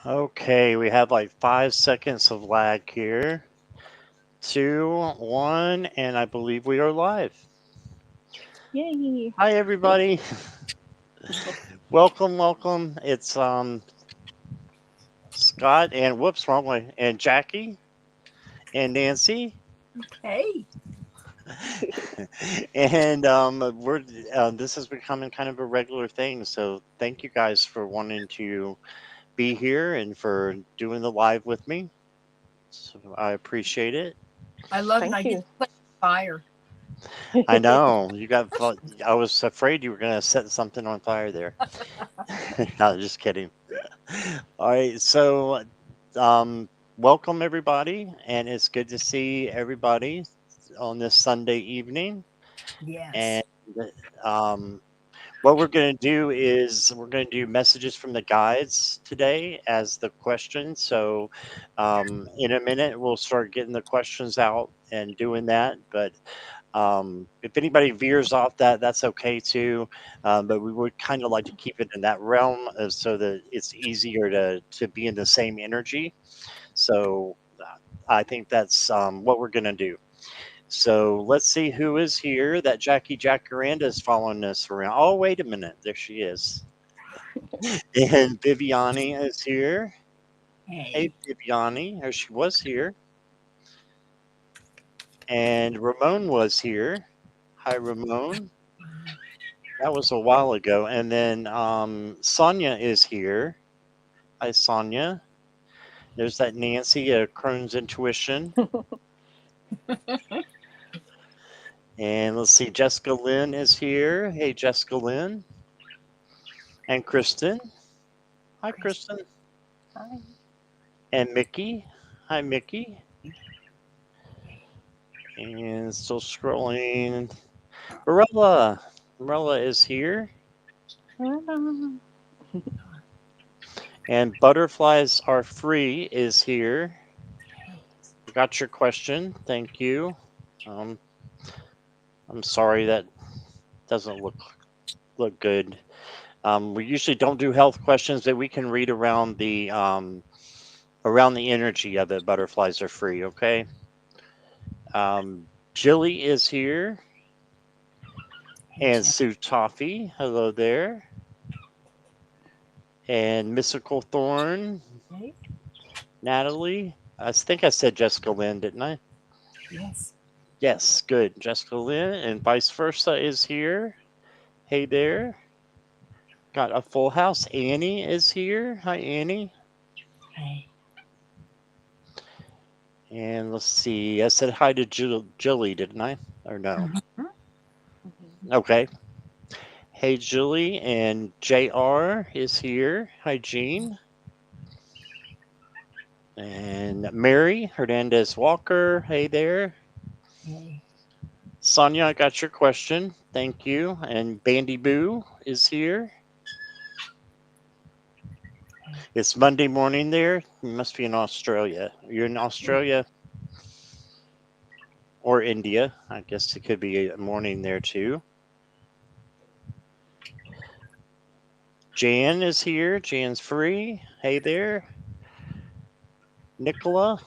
Okay, we have like 5 seconds of lag here. 2, 1, and I believe we are live. Yay! Hi, everybody. Welcome, welcome. It's Scott and whoops, wrong way, and Jackie and Nancy, Hey, and we're this is becoming kind of a regular thing. So thank you guys for wanting to be here and for doing the live with me. So I appreciate it. I love it. Thank I get you. to play with fire. I know you got. I was afraid you were going to set something on fire there. No, just kidding. All right, so um, welcome everybody, and it's good to see everybody on this Sunday evening. And Yes. um, what we're going to do is we're going to do messages from the guides today as the questions. So in a minute, we'll start getting the questions out and doing that. But if anybody veers off that, that's okay too. But we would kind of like to keep it in that realm so that it's easier to be in the same energy. So I think that's what we're going to do. So let's see who is here. That Jackie Jacaranda is following us around. Oh, wait a minute. There she is. And Viviani is here. Hey, Hey. Viviani. Or she was here. And Ramon was here. Hi, Ramon. That was a while ago. And then Sonia is here. Hi, Sonia. There's that Nancy, Crone's Intuition. And let's see, Jessica Lynn is here. Hey, Jessica Lynn. And Kristen. Hi, Kristen. Hi. And Mickey. Hi, Mickey. And still scrolling. Marilla. Marilla is here. And Butterflies Are Free is here. Got your question. Thank you. Um, I'm sorry that doesn't look good. We usually don't do health questions that we can read around the energy of it. Butterflies are free. Okay. Jilly is here, Hey, and Jen. Sue Toffee. Hello there. And Mystical Thorn, Hey. Natalie. I think I said Jessica Lynn, didn't I? Yes. Yes, good. Jessica Lynn and vice versa is here. Hey there. Got a full house. Annie is here. Hi, Annie. Hey. And let's see. I said hi to Jilly, didn't I? Or no? Mhm. Okay. Hey, Julie. And JR is here. Hi, Jean. And Mary Hernandez Walker. Hey there. Hey. Sonia, I got your question. Thank you. And Bandy Boo is here. It's Monday morning there. You must be in Australia. You're in Australia or India. I guess it could be a morning there too. Jan is here. Jan's free. Hey there. Nicola.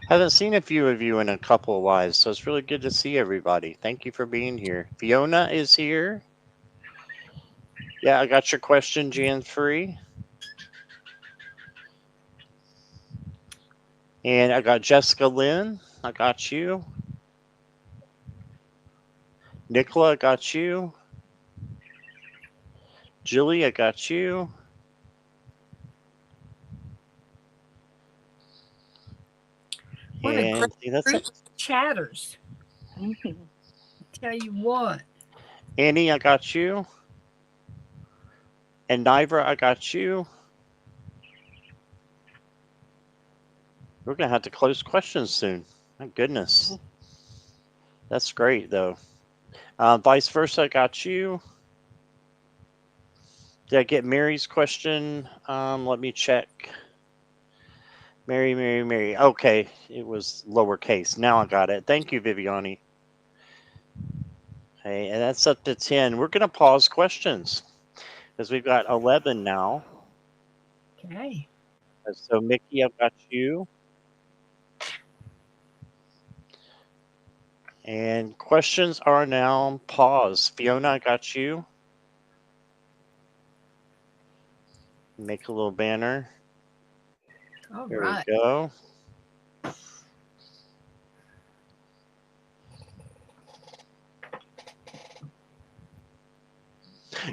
Haven't seen a few of you in a couple of lives, so it's really good to see everybody. Thank you for being here. Fiona is here. Yeah, I got your question, Jan's free. And I got Jessica Lynn. I got you. Nicola, I got you. Julie, I got you. What a great And I think that's group it. of chatters. Tell you what. Annie, I got you. And Nivra, I got you. We're going to have to close questions soon. My goodness. That's great, though. Vice versa, I got you. Did I get Mary's question? Let me check. Mary, Mary, Mary. Okay, it was lowercase. Now I got it. Thank you, Viviani. Okay, and that's up to 10. We're going to pause questions. because we've got 11 now. Okay. So, Mickey, I've got you. And questions are now paused. Fiona, I got you. Make a little banner. All Here we right. go.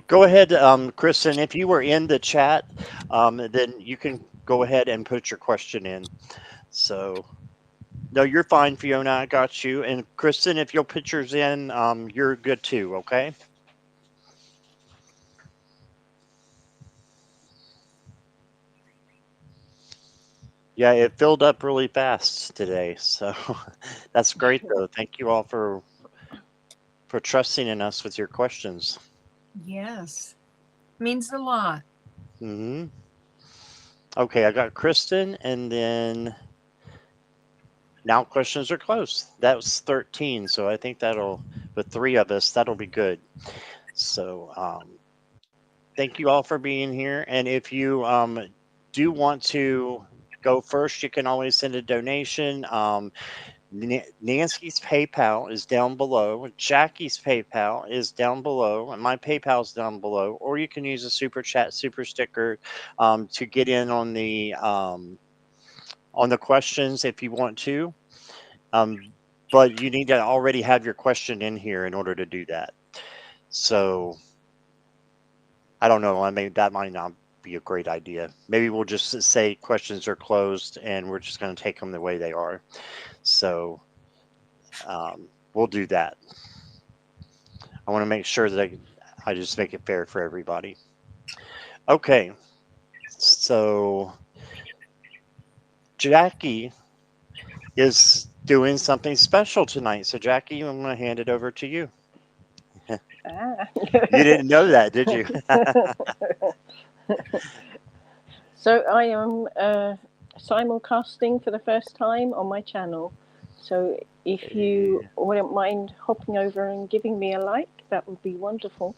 Go ahead, Kristen. If you were in the chat, then you can go ahead and put your question in. So, no, you're fine, Fiona. I got you. And Kristen, if you'll put yours in, you're good too. Okay. Yeah, it filled up really fast today, so that's great though. Thank you all for trusting in us with your questions. Yes. Means a lot. Hmm. Okay, I got Kristen, and then now questions are close. That was 13, so I think that'll, with three of us, that'll be good. So, thank you all for being here. And if you do want to go first, you can always send a donation. Nancy's PayPal is down below. Jackie's PayPal is down below, and my PayPal is down below. Or you can use a super chat, super sticker to get in on the questions if you want to. Um, but you need to already have your question in here in order to do that. So I don't know. I mean, that might not be a great idea. Maybe we'll just say questions are closed and we're just going to take them the way they are. So we'll do that. I want to make sure that I just make it fair for everybody. Okay. So Jackie is doing something special tonight. So, Jackie, I'm going to hand it over to you. Ah. You didn't know that, did you? So I am simulcasting for the first time on my channel. So if you wouldn't mind hopping over and giving me a like, that would be wonderful.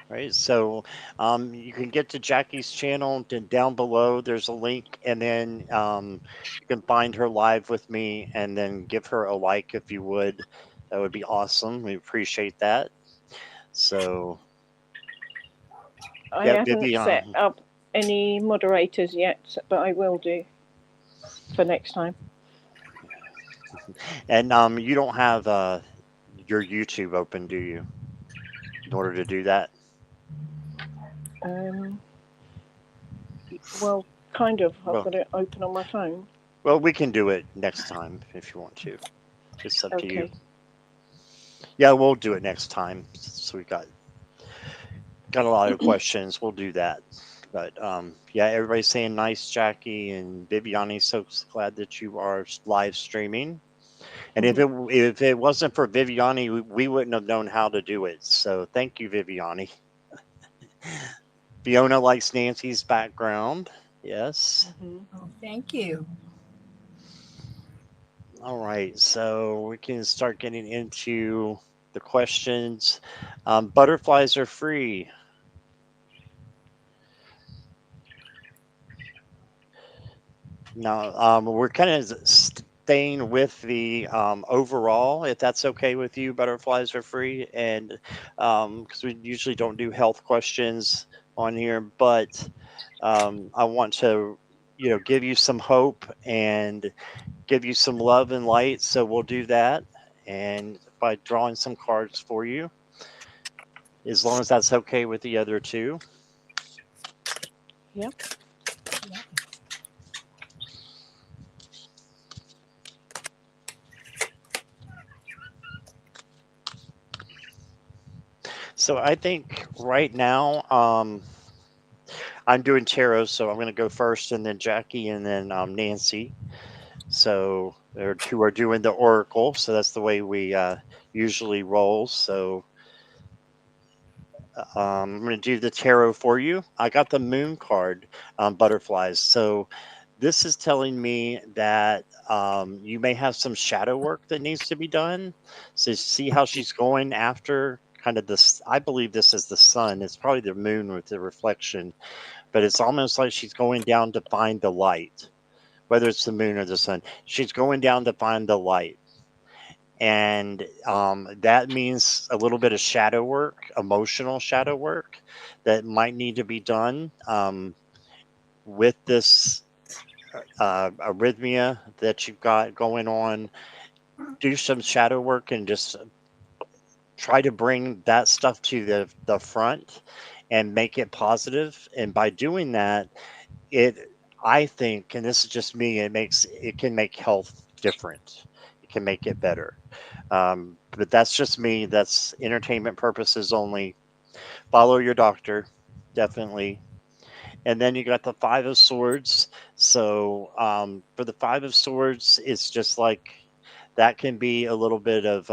Right. So you can get to Jackie's channel down below. There's a link, and then you can find her live with me and then give her a like if you would. That would be awesome. We appreciate that. So, I yeah, haven't set Vivian. up any moderators yet, but I will do for next time. And you don't have your YouTube open, do you, in order to do that? Um, well, kind of. I've Well, got it open on my phone. well, we can do it next time if you want to. It's up to you. Okay. Yeah, we'll do it next time. So we got a lot of questions. We'll do that. But yeah, everybody's saying nice, Jackie and Viviani. So glad that you are live streaming. And if it wasn't for Viviani, we wouldn't have known how to do it. So thank you, Viviani. Fiona likes Nancy's background. Yes. Oh, thank you. All right. So we can start getting into the questions. Butterflies are free. Now, we're kind of staying with the overall, if that's okay with you. Butterflies are free, and because we usually don't do health questions on here, but I want to, give you some hope and give you some love and light. So we'll do that, and by drawing some cards for you, as long as that's okay with the other two. Yep. Yep. So I think right now, I'm doing tarot, so I'm going to go first, and then Jackie, and then Nancy. So there two are doing the oracle, so that's the way we usually roll. So I'm going to do the tarot for you. I got the moon card, butterflies. So this is telling me that you may have some shadow work that needs to be done. So see how she's going after kind of this. I believe this is the sun. It's probably the moon with the reflection, but it's almost like she's going down to find the light, whether it's the moon or the sun. She's going down to find the light. And that means a little bit of shadow work, emotional shadow work that might need to be done with this arrhythmia that you've got going on. Do some shadow work and just try to bring that stuff to the front and make it positive. And by doing that, it, I think, and this is just me, it can make health different. It can make it better. But that's just me. That's entertainment purposes only. Follow your doctor, definitely. And then you got the Five of Swords. So for the Five of Swords, it's just like that can be a little bit of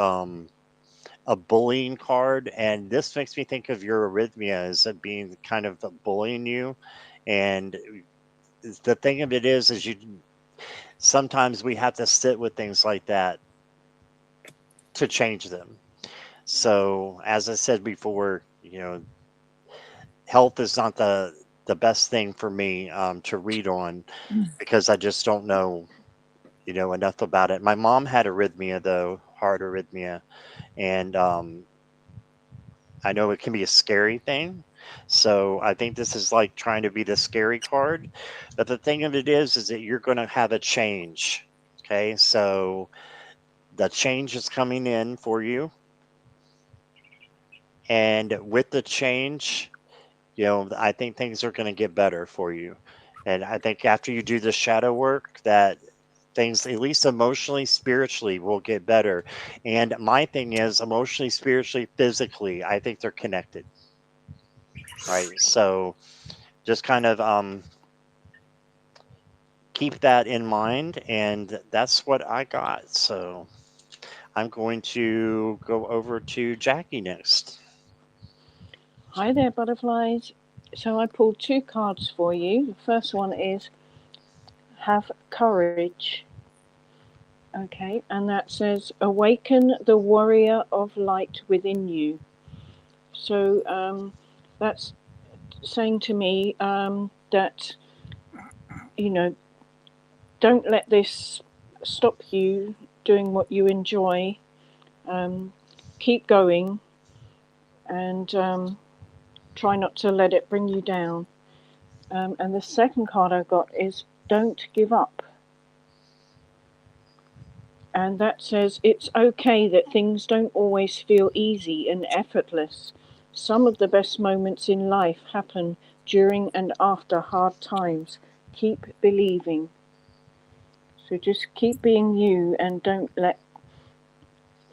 a bullying card. And this makes me think of your arrhythmia as it being kind of bullying you. And the thing of it is you sometimes we have to sit with things like that to change them. So as I said before, health is not the best thing for me to read on because I just don't know, enough about it. My mom had arrhythmia though, heart arrhythmia, and I know it can be a scary thing. So I think this is like trying to be the scary card. But the thing of it is that you're going to have a change. Okay. So the change is coming in for you. And with the change, I think things are going to get better for you. And I think after you do the shadow work, that things, at least emotionally, spiritually, will get better. And my thing is emotionally, spiritually, physically, I think they're connected. Right. So just kind of keep that in mind. And that's what I got. So I'm going to go over to Jackie next. Hi there, butterflies. So I pulled two cards for you. The first one is Have Courage. Okay, and that says Awaken the warrior of light within you. So that's saying to me that, you know, don't let this stop you doing what you enjoy. Keep going and try not to let it bring you down. And the second card I got is Don't Give Up. And that says it's okay that things don't always feel easy and effortless. Some of the best moments in life happen during and after hard times. Keep believing. So just keep being you and don't let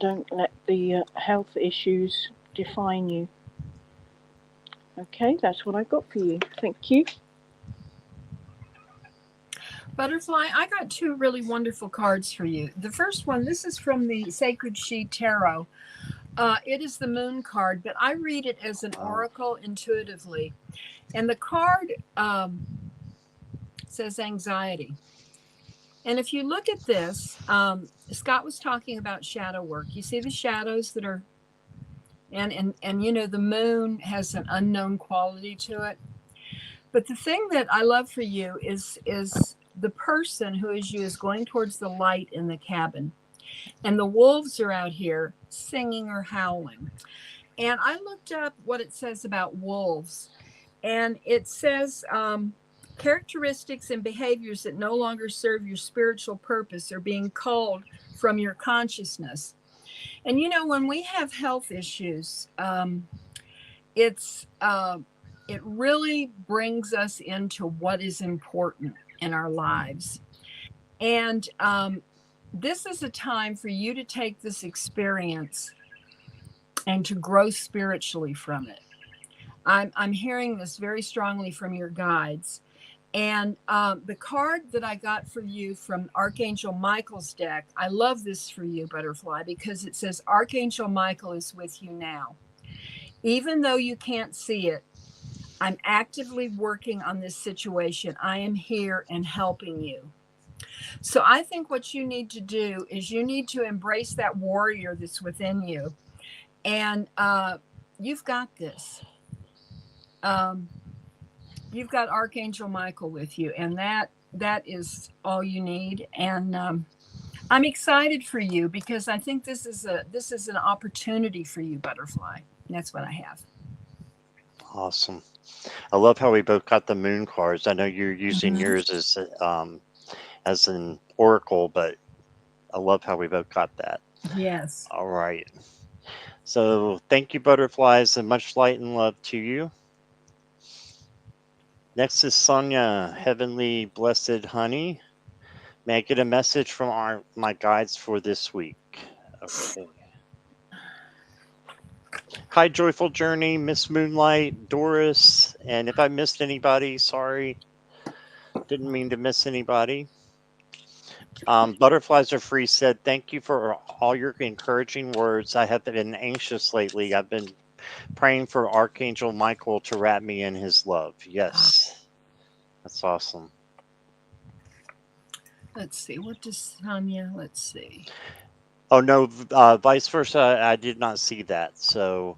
the health issues define you. Okay, that's what I got for you. Thank you. Butterfly, I got two really wonderful cards for you. The first one, this is from the Sacred She Tarot. It is the moon card, but I read it as an oracle intuitively. And the card says anxiety. And if you look at this, Scott was talking about shadow work. You see the shadows that are, and the moon has an unknown quality to it. But the thing that I love for you is the person who is you is going towards the light in the cabin. And the wolves are out here singing or howling. And I looked up what it says about wolves. And it says characteristics and behaviors that no longer serve your spiritual purpose are being culled from your consciousness. And when we have health issues, it really brings us into what is important in our lives. And this is a time for you to take this experience and to grow spiritually from it. I'm hearing this very strongly from your guides. And the card that I got for you from Archangel Michael's deck, I love this for you, Butterfly, because it says Archangel Michael is with you now. Even though you can't see it, I'm actively working on this situation. I am here and helping you. So I think what you need to do is you need to embrace that warrior that's within you and you've got this. Um, you've got Archangel Michael with you, and that is all you need. And I'm excited for you because I think this is an opportunity for you, Butterfly. And that's what I have. Awesome. I love how we both got the moon cards. I know you're using Mhm. yours as an oracle, but I love how we both got that. Yes. All right. So thank you, butterflies, and much light and love to you. Next is Sonia, Heavenly Blessed Honey. May I get a message from my guides for this week? Okay. Hi, Joyful Journey, Miss Moonlight, Doris, and if I missed anybody, sorry. Didn't mean to miss anybody. Butterflies Are Free said, thank you for all your encouraging words. I have been anxious lately. I've been praying for Archangel Michael to wrap me in his love. Yes, that's awesome. Let's see. What does Tanya? Let's see. Oh, no, vice versa. I did not see that. So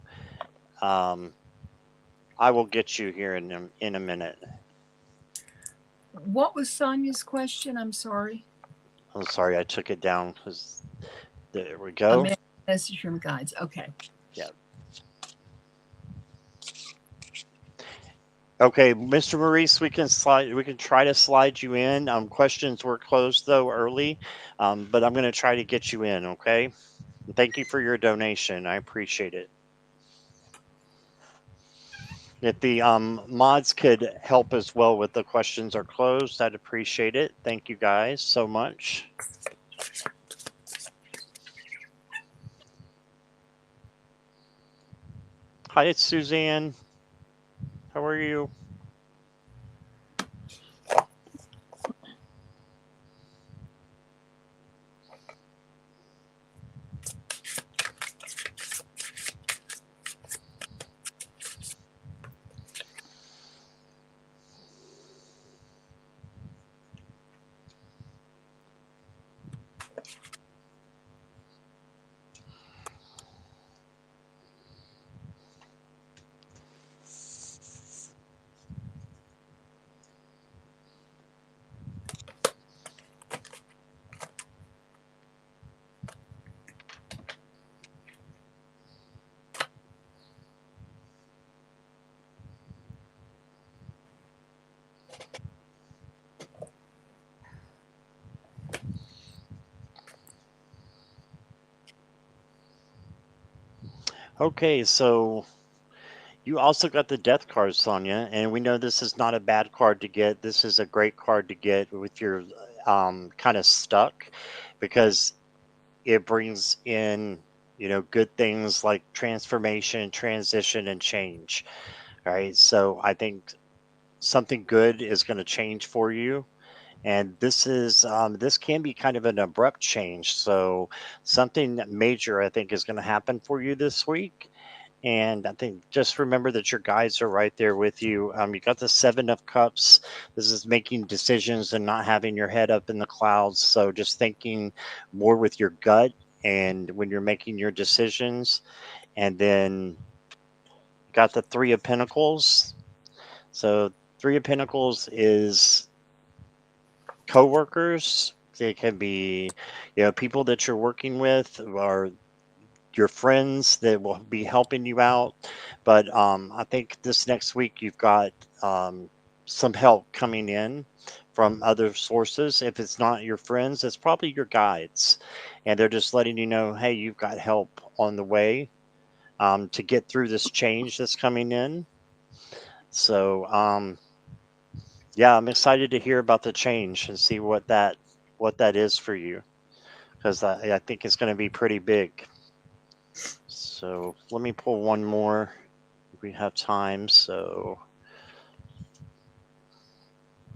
um, I will get you here in a minute. What was Sonia's question? I'm sorry. I'm sorry, I took it down because there we A go. message from guides. Okay. Yeah. Okay, Mr. Maurice, we can slide. We can try to slide you in. Questions were closed though early, but I'm going to try to get you in. Okay. Thank you for your donation. I appreciate it. If the mods could help as well with the questions are closed, I'd appreciate it. Thank you guys so much. Hi, it's Suzanne. How are you? Okay, so you also got the death card, Sonia, and we know this is not a bad card to get. This is a great card to get with your kind of stuck because it brings in, good things like transformation, transition, and change. All right. So I think something good is going to change for you. And this can be kind of an abrupt change. So something major, I think, is going to happen for you this week. And I think just remember that your guides are right there with you. You got the Seven of Cups. This is making decisions and not having your head up in the clouds. So just thinking more with your gut and when you're making your decisions. And then got the Three of Pentacles. So Three of Pentacles is coworkers. They can be, people that you're working with or your friends that will be helping you out. But I think this next week you've got some help coming in from other sources. If it's not your friends, it's probably your guides. And they're just letting you know, hey, you've got help on the way to get through this change that's coming in. So, yeah, I'm excited to hear about the change and see what that is for you because I think it's going to be pretty big. So let me pull one more if we have time. So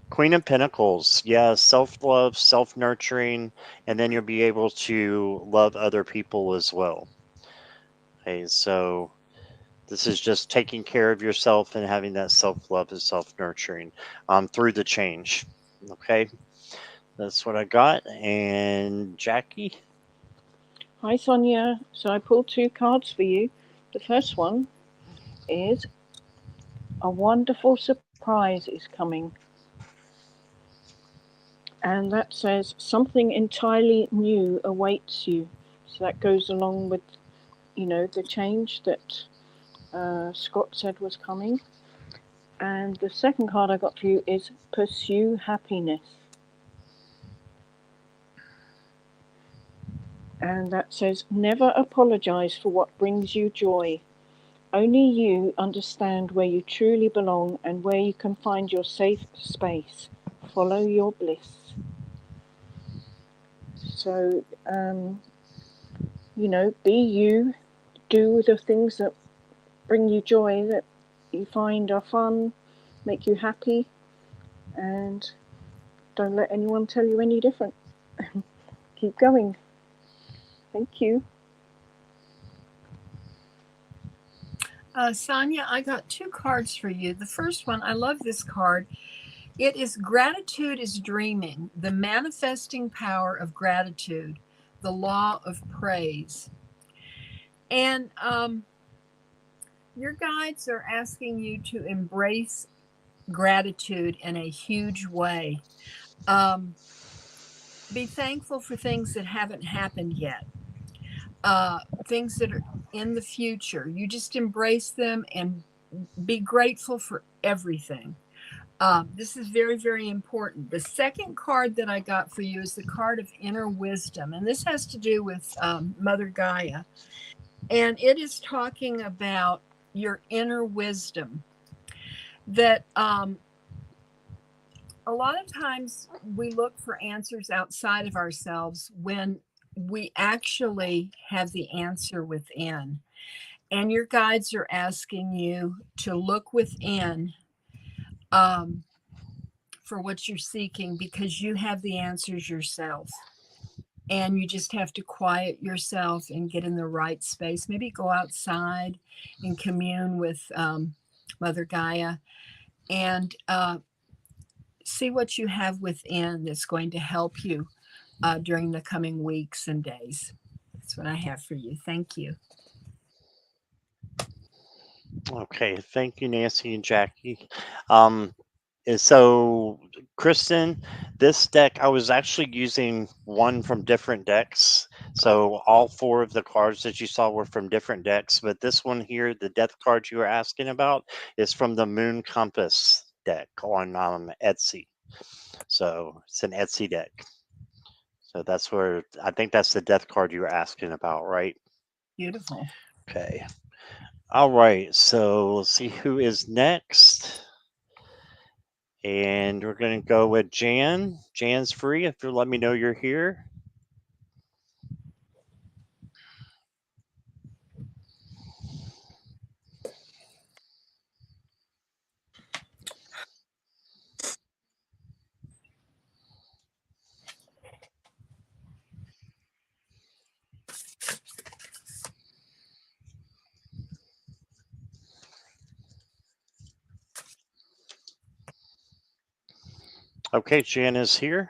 Queen of Pentacles, yeah, self-love, self-nurturing, and then you'll be able to love other people as well. Okay, so this is just taking care of yourself and having that self-love and self-nurturing through the change. Okay, that's what I got. And Jackie? Hi, Sonia. So I pulled two cards for you. The first one is a wonderful surprise is coming. And that says something entirely new awaits you. So that goes along with, the change that Scott said was coming. And the second card I got for you is Pursue Happiness. And that says, never apologize for what brings you joy. Only you understand where you truly belong and where you can find your safe space. Follow your bliss. So, be you, do the things that bring you joy, that you find are fun, make you happy, and don't let anyone tell you any different. Keep going. Thank you. Sonia, I got two cards for you. The first one, I love this card. It is Gratitude is Dreaming, the manifesting power of gratitude, the law of praise. And your guides are asking you to embrace gratitude in a huge way. Um, be thankful for things that haven't happened yet, things that are in the future. You just embrace them and be grateful for everything. This is very, very important. The second card that I got for you is the card of inner wisdom, and this has to do with Mother Gaia. And it is talking about your inner wisdom that a lot of times we look for answers outside of ourselves when we actually have the answer within. And your guides are asking you to look within um, for what you're seeking because you have the answers yourself. And you just have to quiet yourself and get in the right space. Maybe go outside and commune with Mother Gaia and see what you have within that's going to help you during the coming weeks and days. That's what I have for you. Thank you. Okay, thank you, Nancy and Jackie. Um, so, Kristen, this deck, I was actually using one from different decks. So, all four of the cards that you saw were from different decks. But this one here, the death card you were asking about, is from the Moon Compass deck on Etsy. So, it's an Etsy deck. So, that's where I think that's the death card you were asking about, right? Beautiful. Okay. All right. So, let's see who is next. And we're going to go with Jan. Jan's free if you'll let me know you're here. Okay, Jan is here.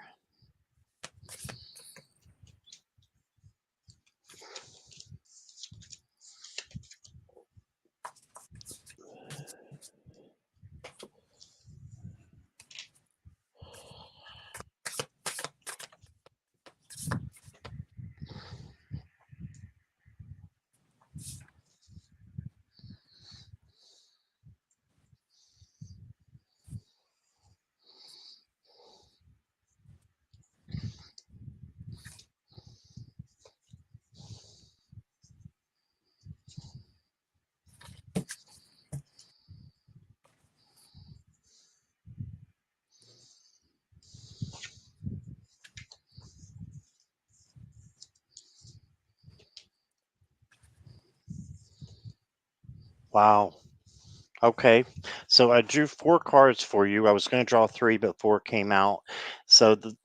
Wow. Okay. So I drew four cards for you. I was going to draw three, but four came out. So the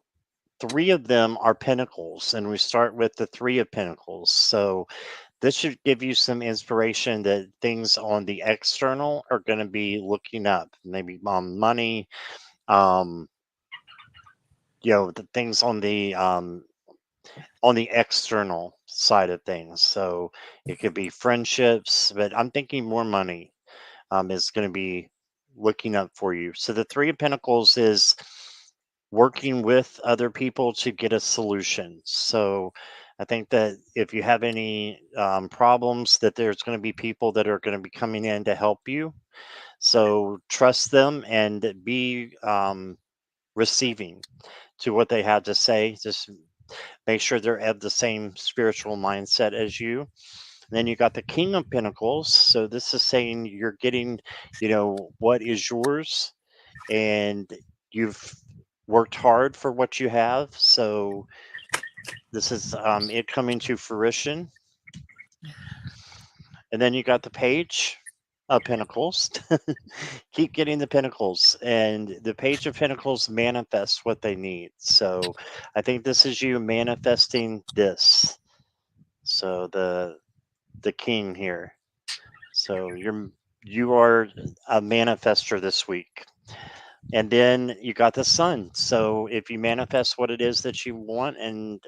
three of them are pentacles, and we start with the three of pentacles. So this should give you some inspiration that things on the external are going to be looking up. Maybe money, um, the things on the external side of things. So it could be friendships, but I'm thinking more money. is going to be looking up for you. So the Three of Pentacles is working with other people to get a solution. So I think that if you have any problems, that there's going to be people that are going to be coming in to help you. So trust them and be receiving to what they have to say. Just make sure they're of the same spiritual mindset as you. And then you got the King of Pentacles. So this is saying you're getting, what is yours, and you've worked hard for what you have. So this is it coming to fruition. And then you got the Page of Pentacles. Keep getting the Pentacles, and the Page of Pentacles manifests what they need. So I think this is you manifesting this. So the King here. So you are a manifester this week. And then you got the Sun. So if you manifest what it is that you want, and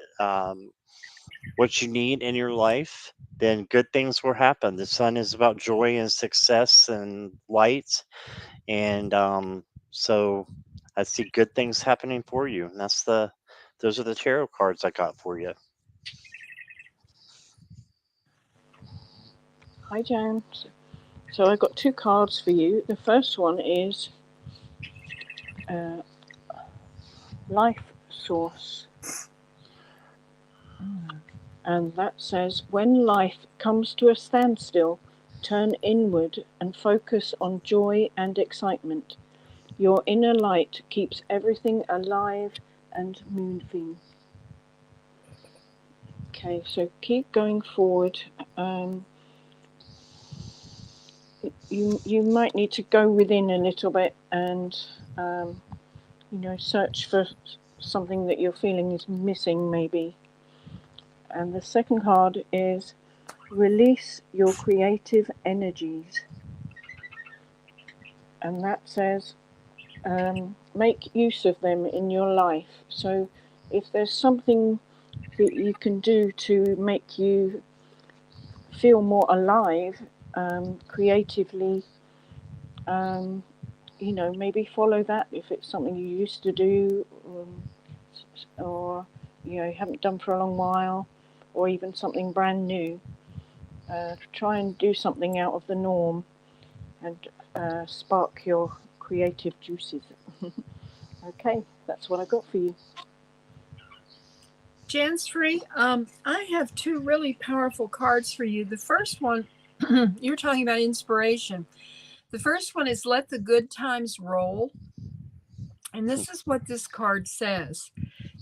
what you need in your life, then good things will happen. The Sun is about joy and success and light. And so I see good things happening for you. And those are the tarot cards I got for you. Hi, Jan. So I got two cards for you. The first one is uh, Life Source. And that says, when life comes to a standstill, turn inward and focus on joy and excitement. Your inner light keeps everything alive and moving. Okay, so keep going forward. You might need to go within a little bit and search for something that you're feeling is missing, maybe. And the second card is release your creative energies, and that says make use of them in your life. So if there's something that you can do to make you feel more alive creatively, maybe follow that if it's something you used to do, or you haven't done for a long while, or even something brand new. Try and do something out of the norm and spark your creative juices. Okay, that's what I got for you. Jansfree, I have two really powerful cards for you. The first one, you're talking about inspiration. The first one is let the good times roll. And this is what this card says.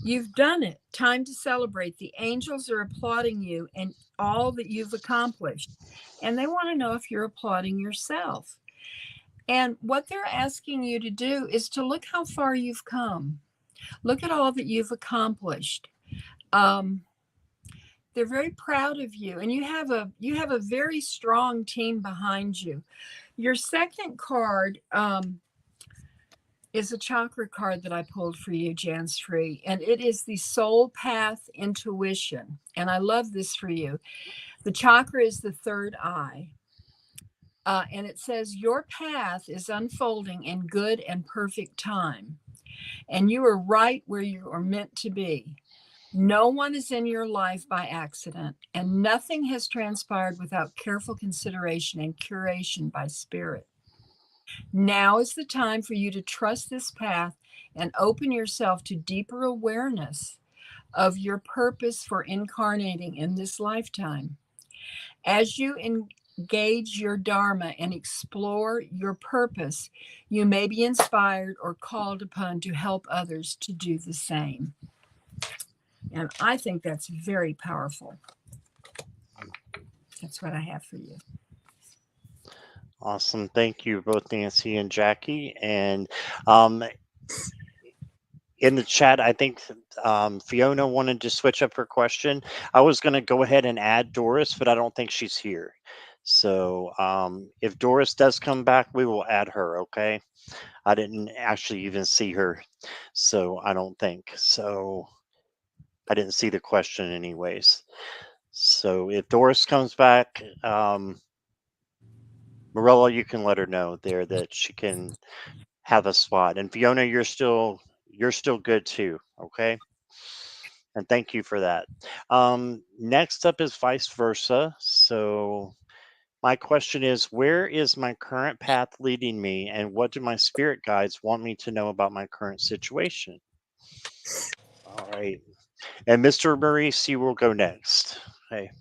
You've done it. Time to celebrate. The angels are applauding you and all that you've accomplished. And they want to know if you're applauding yourself. And what they're asking you to do is to look how far you've come. Look at all that you've accomplished. They're very proud of you, and you have a very strong team behind you. Your second card is a chakra card that I pulled for you, Jansfree, and it is the soul path intuition. And I love this for you. The chakra is the third eye. And it says, your path is unfolding in good and perfect time. And you are right where you are meant to be. No one is in your life by accident, and nothing has transpired without careful consideration and curation by spirit. Now is the time for you to trust this path and open yourself to deeper awareness of your purpose for incarnating in this lifetime. As you engage your Dharma and explore your purpose, you may be inspired or called upon to help others to do the same. And I think that's very powerful. That's what I have for you. Awesome. Thank you both, Nancy and Jackie. And um, in the chat, I think Fiona wanted to switch up her question. I was going to go ahead and add Doris, but I don't think she's here. So if Doris does come back, we will add her, okay? I didn't actually even see her, so I don't think. So I didn't see the question anyways. So if Doris comes back, Marilla, you can let her know there that she can have a spot. And Fiona, you're still good too. Okay. And thank you for that. Next up is vice versa. So my question is, where is my current path leading me, and what do my spirit guides want me to know about my current situation? All right. And Mr. Maurice, you will go next. Hey.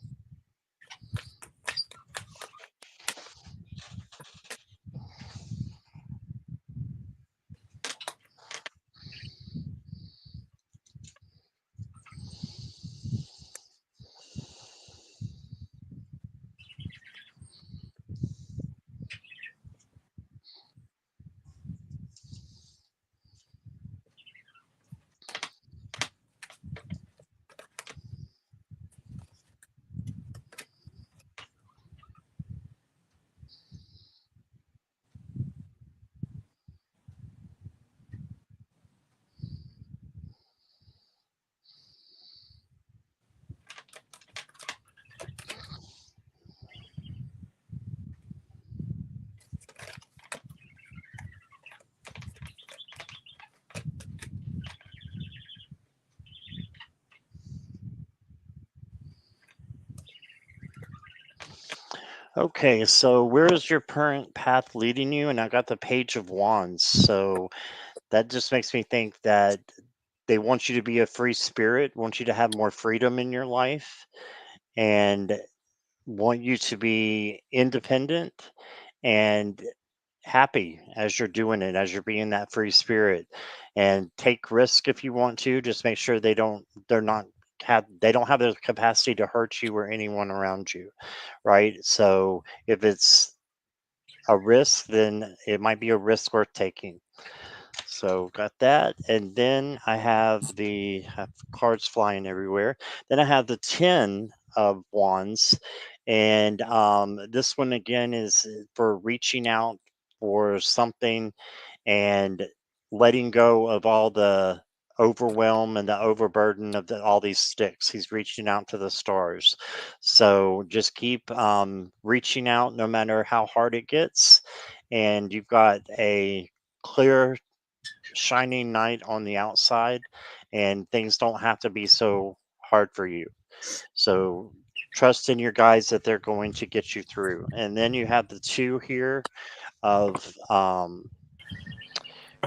Okay, so where is your current path leading you? And I got the Page of Wands. So that just makes me think that they want you to be a free spirit, want you to have more freedom in your life, and want you to be independent and happy as you're doing it, as you're being that free spirit, and take risk if you want to. Just make sure they don't have the capacity to hurt you or anyone around you, right? So if it's a risk, then it might be a risk worth taking. So got that, and then I have cards flying everywhere. Then I have the 10 of Wands, and this one again is for reaching out for something and letting go of all the overwhelm and the overburden of all these sticks. He's reaching out to the stars. So just keep reaching out no matter how hard it gets. And you've got a clear, shining night on the outside, and things don't have to be so hard for you. So trust in your guides that they're going to get you through. And then you have the two here of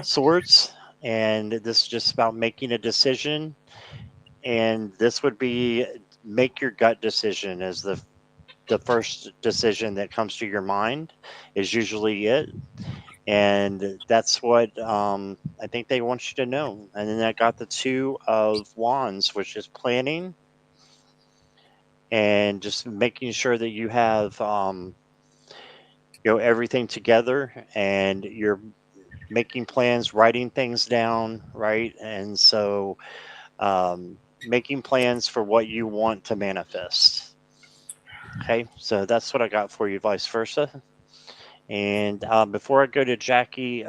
swords, and this is just about making a decision. And this would be make your gut decision as the first decision that comes to your mind is usually it. And that's what I think they want you to know. And then I got the 2 of Wands, which is planning and just making sure that you have everything together, and you're making plans, writing things down, right? And so making plans for what you want to manifest. Okay, so that's what I got for you, vice versa. And before I go to Jackie,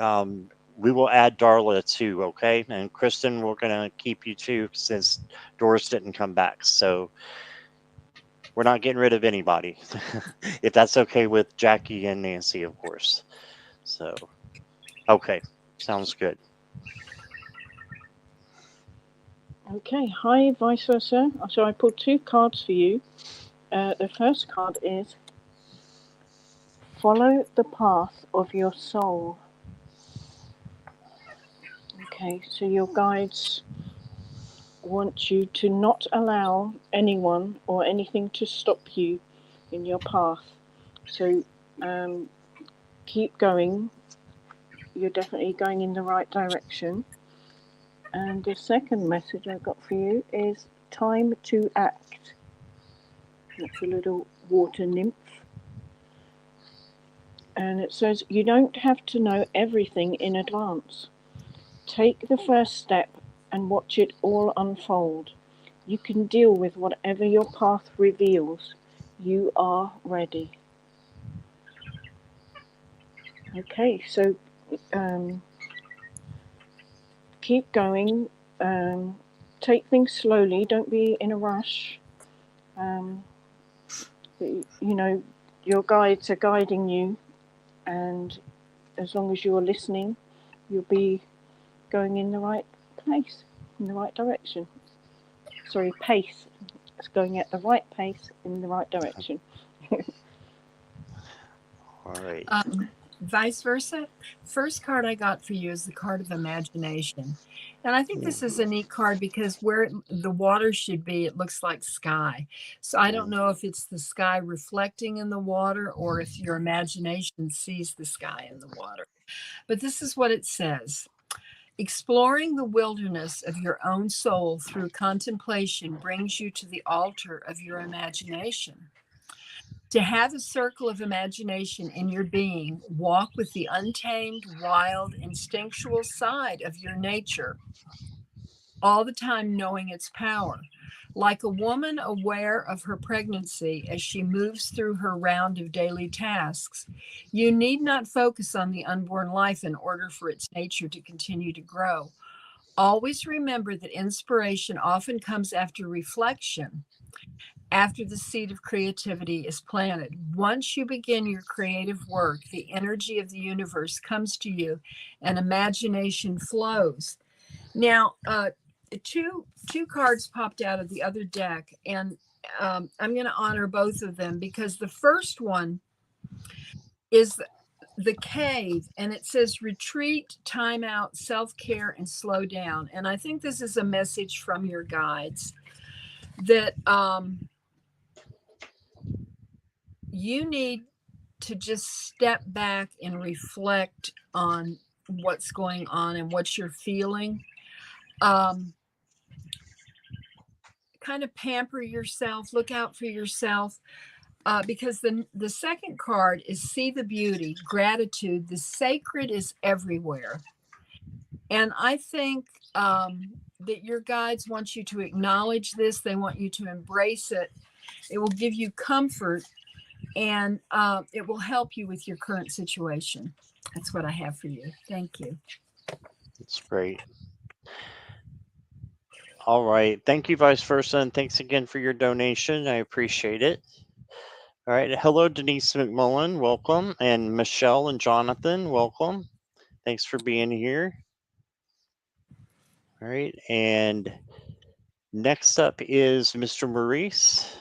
we will add Darla too, okay? And Kristen, we're going to keep you too since Doris didn't come back. So we're not getting rid of anybody, if that's okay with Jackie and Nancy, of course. So, okay, sounds good. Okay, hi, vice versa. So I pulled 2 cards for you. The first card is Follow the Path of Your Soul. Okay, so your guides want you to not allow anyone or anything to stop you in your path. So keep going. You're definitely going in the right direction. And the second message I got for you is time to act. That's a little water nymph. And it says, you don't have to know everything in advance. Take the first step and watch it all unfold. You can deal with whatever your path reveals. You are ready. Okay, so keep going. Take things slowly. Don't be in a rush. You know, your guides are guiding you and as long as you're listening, you'll be going in the right place, in the right direction. Sorry, pace. It's going at the right pace in the right direction. All right. Vice versa. First card I got for you is the card of imagination. And I think this is a neat card because where the water should be, it looks like sky. So I don't know if it's the sky reflecting in the water or if your imagination sees the sky in the water. But this is what it says. Exploring the wilderness of your own soul through contemplation brings you to the altar of your imagination. To have a circle of imagination in your being, walk with the untamed, wild, instinctual side of your nature, all the time knowing its power. Like a woman aware of her pregnancy as she moves through her round of daily tasks, you need not focus on the unborn life in order for its nature to continue to grow. Always remember that inspiration often comes after reflection, after the seed of creativity is planted. Once you begin your creative work, the energy of the universe comes to you and imagination flows. Now, two cards popped out of the other deck, and I'm going to honor both of them because the first one is the cave, and it says retreat, time out, self-care, and slow down. And I think this is a message from your guides that you need to just step back and reflect on what's going on and what you're feeling. Kind of pamper yourself, look out for yourself, because the second card is see the beauty, gratitude. The sacred is everywhere. And I think that your guides want you to acknowledge this. They want you to embrace it. It will give you comfort, and it will help you with your current situation. That's what I have for you. Thank you. That's great. All right. Thank you, Vice Versa, and thanks again for your donation. I appreciate it. All right. Hello, Denise McMullen. Welcome. And Michelle and Jonathan, welcome. Thanks for being here. All right. And next up is Mr. Maurice.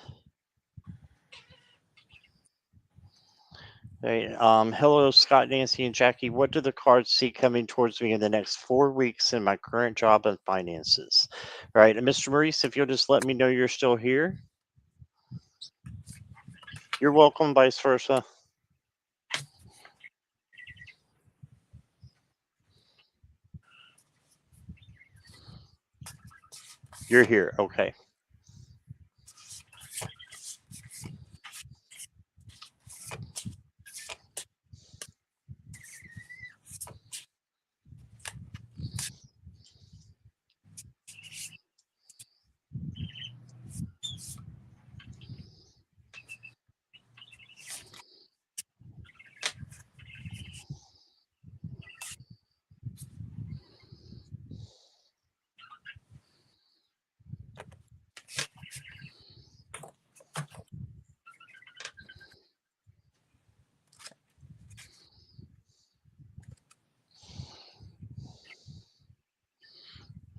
All right. Hello, Scott, Nancy, and Jackie. What do the cards see coming towards me in the next 4 weeks in my current job and finances? All right. And Mr. Maurice, if you'll just let me know you're still here. You're welcome, Vice Versa. You're here. Okay.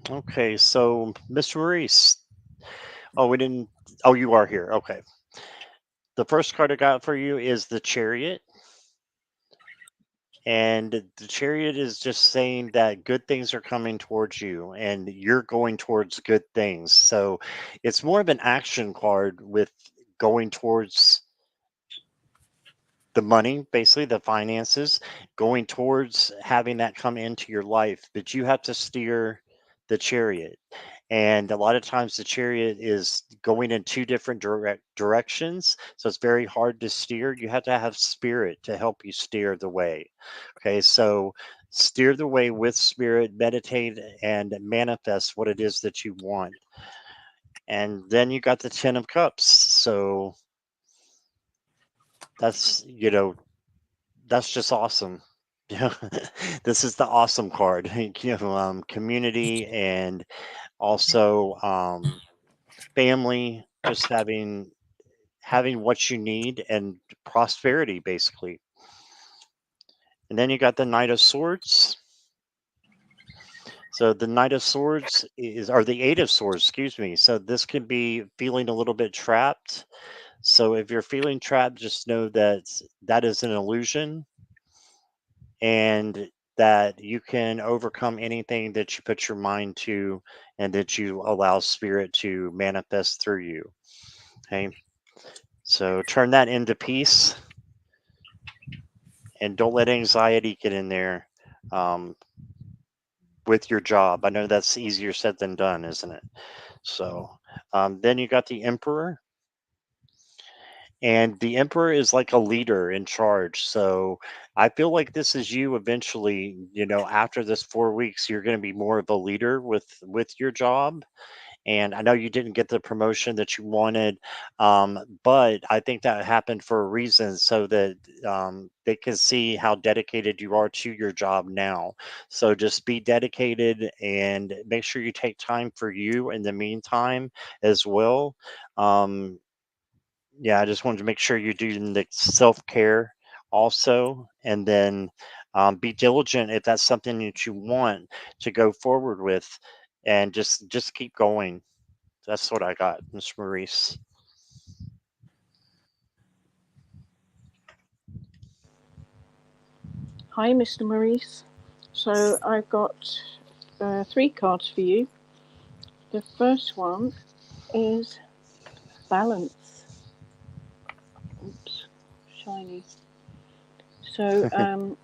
Okay. So, Mr. Maurice. Oh, we didn't. Oh, you are here. Okay. The first card I got for you is the Chariot. And the Chariot is just saying that good things are coming towards you and you're going towards good things. So it's more of an action card with going towards the money, basically the finances, going towards having that come into your life. But you have to steer the Chariot. And a lot of times the Chariot is going in two different directions. So it's very hard to steer. You have to have spirit to help you steer the way. Okay. So steer the way with spirit, meditate, and manifest what it is that you want. And then you got the 10 of Cups. So that's, that's just awesome. Yeah, this is the awesome card. Community and also family, just having what you need and prosperity, basically. And then you got the Knight of Swords. So the Knight of Swords is, or the Eight of Swords, excuse me. So this can be feeling a little bit trapped. So if you're feeling trapped, just know that that is an illusion, and that you can overcome anything that you put your mind to, and that you allow spirit to manifest through you. Okay. So turn that into peace, and don't let anxiety get in there um, with your job. I know that's easier said than done, isn't it? So then you got the Emperor. And the Emperor is like a leader in charge. So I feel like this is you eventually, after this 4 weeks, you're going to be more of a leader with your job. And I know you didn't get the promotion that you wanted, but I think that happened for a reason, so that they can see how dedicated you are to your job now. So just be dedicated, and make sure you take time for you in the meantime as well. Um, yeah, I just wanted to make sure you're doing the self care also, and then be diligent if that's something that you want to go forward with, and just keep going. That's what I got, Miss Maurice. Hi, Mr. Maurice. So I've got 3 cards for you. The first one is balance. Oops, shiny. So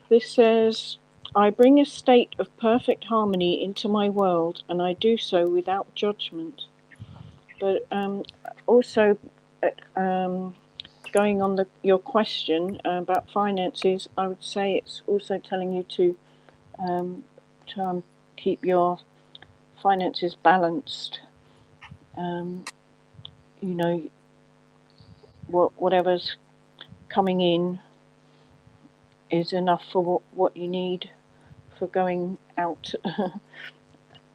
this says, I bring a state of perfect harmony into my world, and I do so without judgment. But also, going on your question about finances, I would say it's also telling you to try and keep your finances balanced. Um, you know, whatever's coming in is enough for what you need for going out.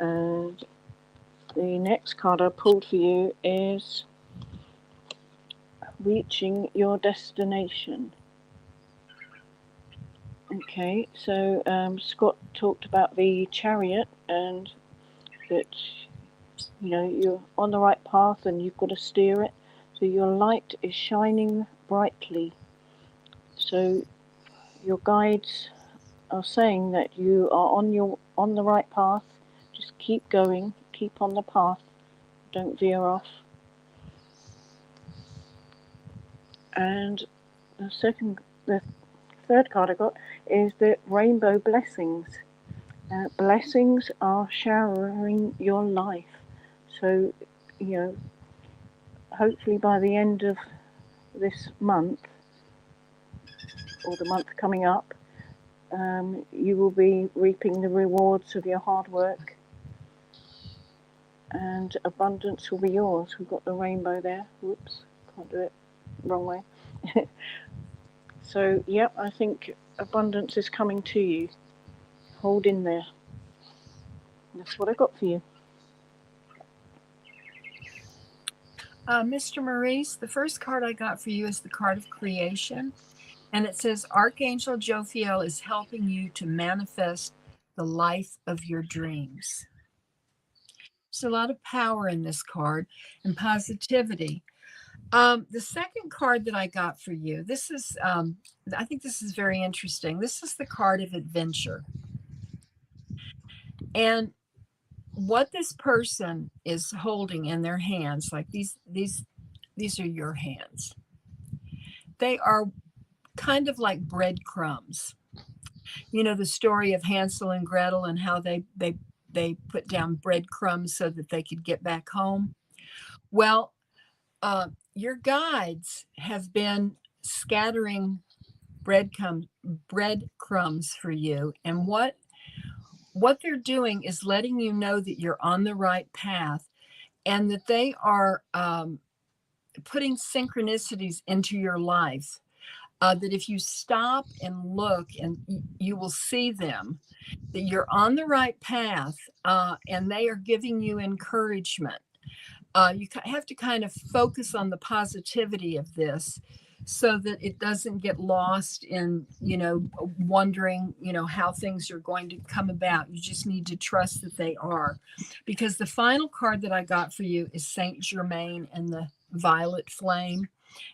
And the next card I pulled for you is reaching your destination. Okay, so Scott talked about the chariot, and that you're on the right path and you've got to steer it. So your light is shining brightly. So your guides are saying that you are on the right path. Just keep going, keep on the path, don't veer off. And the third card I got is the rainbow blessings. Blessings are showering your life. So, hopefully by the end of this month, or the month coming up, you will be reaping the rewards of your hard work, and abundance will be yours. We've got the rainbow there. Whoops, can't do it. Wrong way. So, yep, I think abundance is coming to you. Hold in there. That's what I got for you. Mr. Maurice, the first card I got for you is the card of creation. And it says Archangel Jophiel is helping you to manifest the life of your dreams. There's a lot of power in this card and positivity. The second card that I got for you, this is, I think this is very interesting. This is the card of adventure. And what this person is holding in their hands, like these are your hands. They are kind of like breadcrumbs. You know the story of Hansel and Gretel and how they put down breadcrumbs so that they could get back home. Well, your guides have been scattering breadcrumbs for you, and what they're doing is letting you know that you're on the right path, and that they are putting synchronicities into your life. That if you stop and look, and you will see them, that you're on the right path, and they are giving you encouragement. You have to kind of focus on the positivity of this, so that it doesn't get lost in, wondering, how things are going to come about. You just need to trust that they are. Because the final card that I got for you is Saint Germain and the Violet Flame.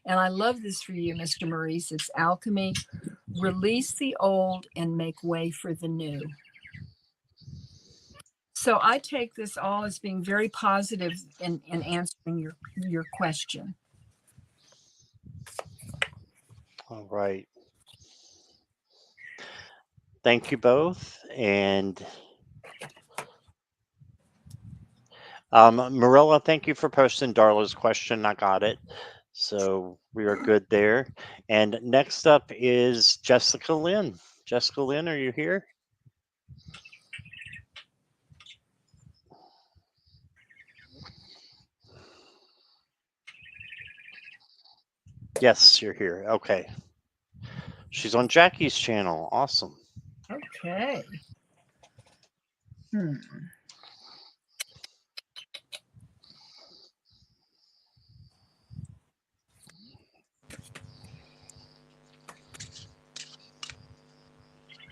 And I love this for you, Mr. Maurice. It's alchemy. Release the old and make way for the new. So I take this all as being very positive in answering your question. All right. Thank you both. And Marilla, thank you for posting Darla's question. I got it. So we are good there. And next up is Jessica Lynn. Jessica Lynn, are you here? Yes, you're here. Okay. She's on Jackie's channel. Awesome. Okay.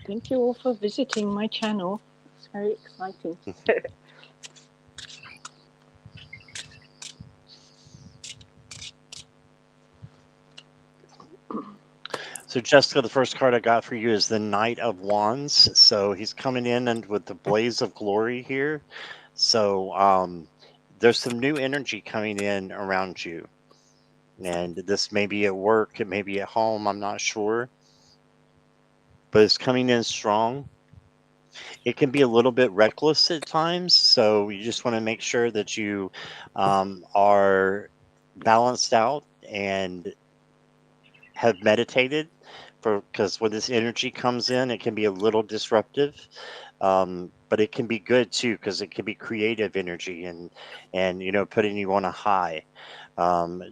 Thank you all for visiting my channel. It's very exciting. So Jessica, the first card I got for you is the Knight of Wands. So he's coming in and with the blaze of glory here. So there's some new energy coming in around you. And this may be at work, it may be at home, I'm not sure. But it's coming in strong. It can be a little bit reckless at times. So you just want to make sure that you are balanced out and have meditated, because when this energy comes in, it can be a little disruptive, but it can be good too because it can be creative energy and putting you on a high.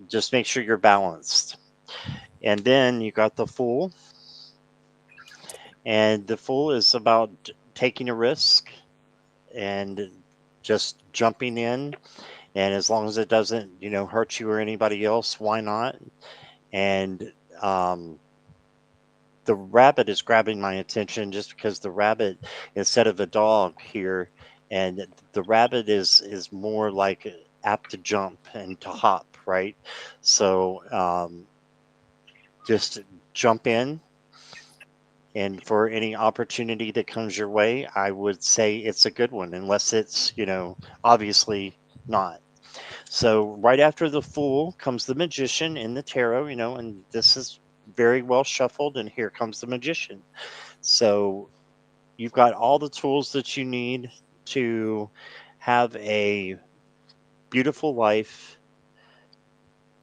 Just make sure you're balanced. And then you got the Fool, and the Fool is about taking a risk and just jumping in, and as long as it doesn't hurt you or anybody else, why not? And the rabbit is grabbing my attention just because the rabbit, instead of a dog here, and the rabbit is more like apt to jump and to hop, right? So just jump in, and for any opportunity that comes your way, I would say it's a good one, unless it's obviously not. So right after the Fool comes the Magician in the tarot, and this is very well shuffled, and here comes the Magician. So you've got all the tools that you need to have a beautiful life,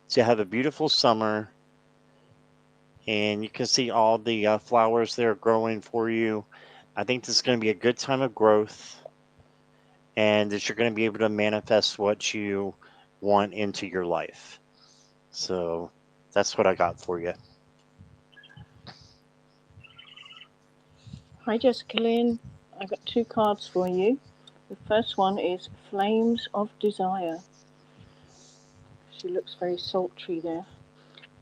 to have a beautiful summer, and you can see all the flowers that are growing for you. I think this is going to be a good time of growth, and that you're going to be able to manifest what you want into your life. So that's what I got for you. Hi, Jessica Lynn. I've got 2 cards for you. The first one is Flames of Desire. She looks very sultry there.